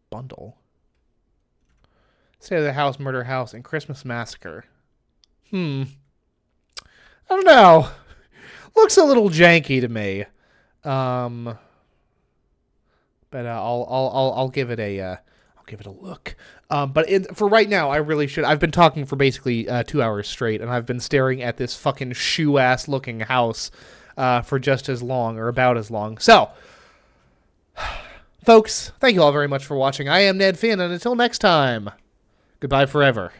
bundle. State of the House, Murder House, and Christmas Massacre. I don't know. Looks a little janky to me. But I'll give it a give it a look. But for right now, I really should. I've been talking for basically 2 hours straight, and I've been staring at this fucking shoe-ass looking house for just as long, or about as long. So, folks, thank you all very much for watching. I am Ned Finn, and until next time, goodbye forever.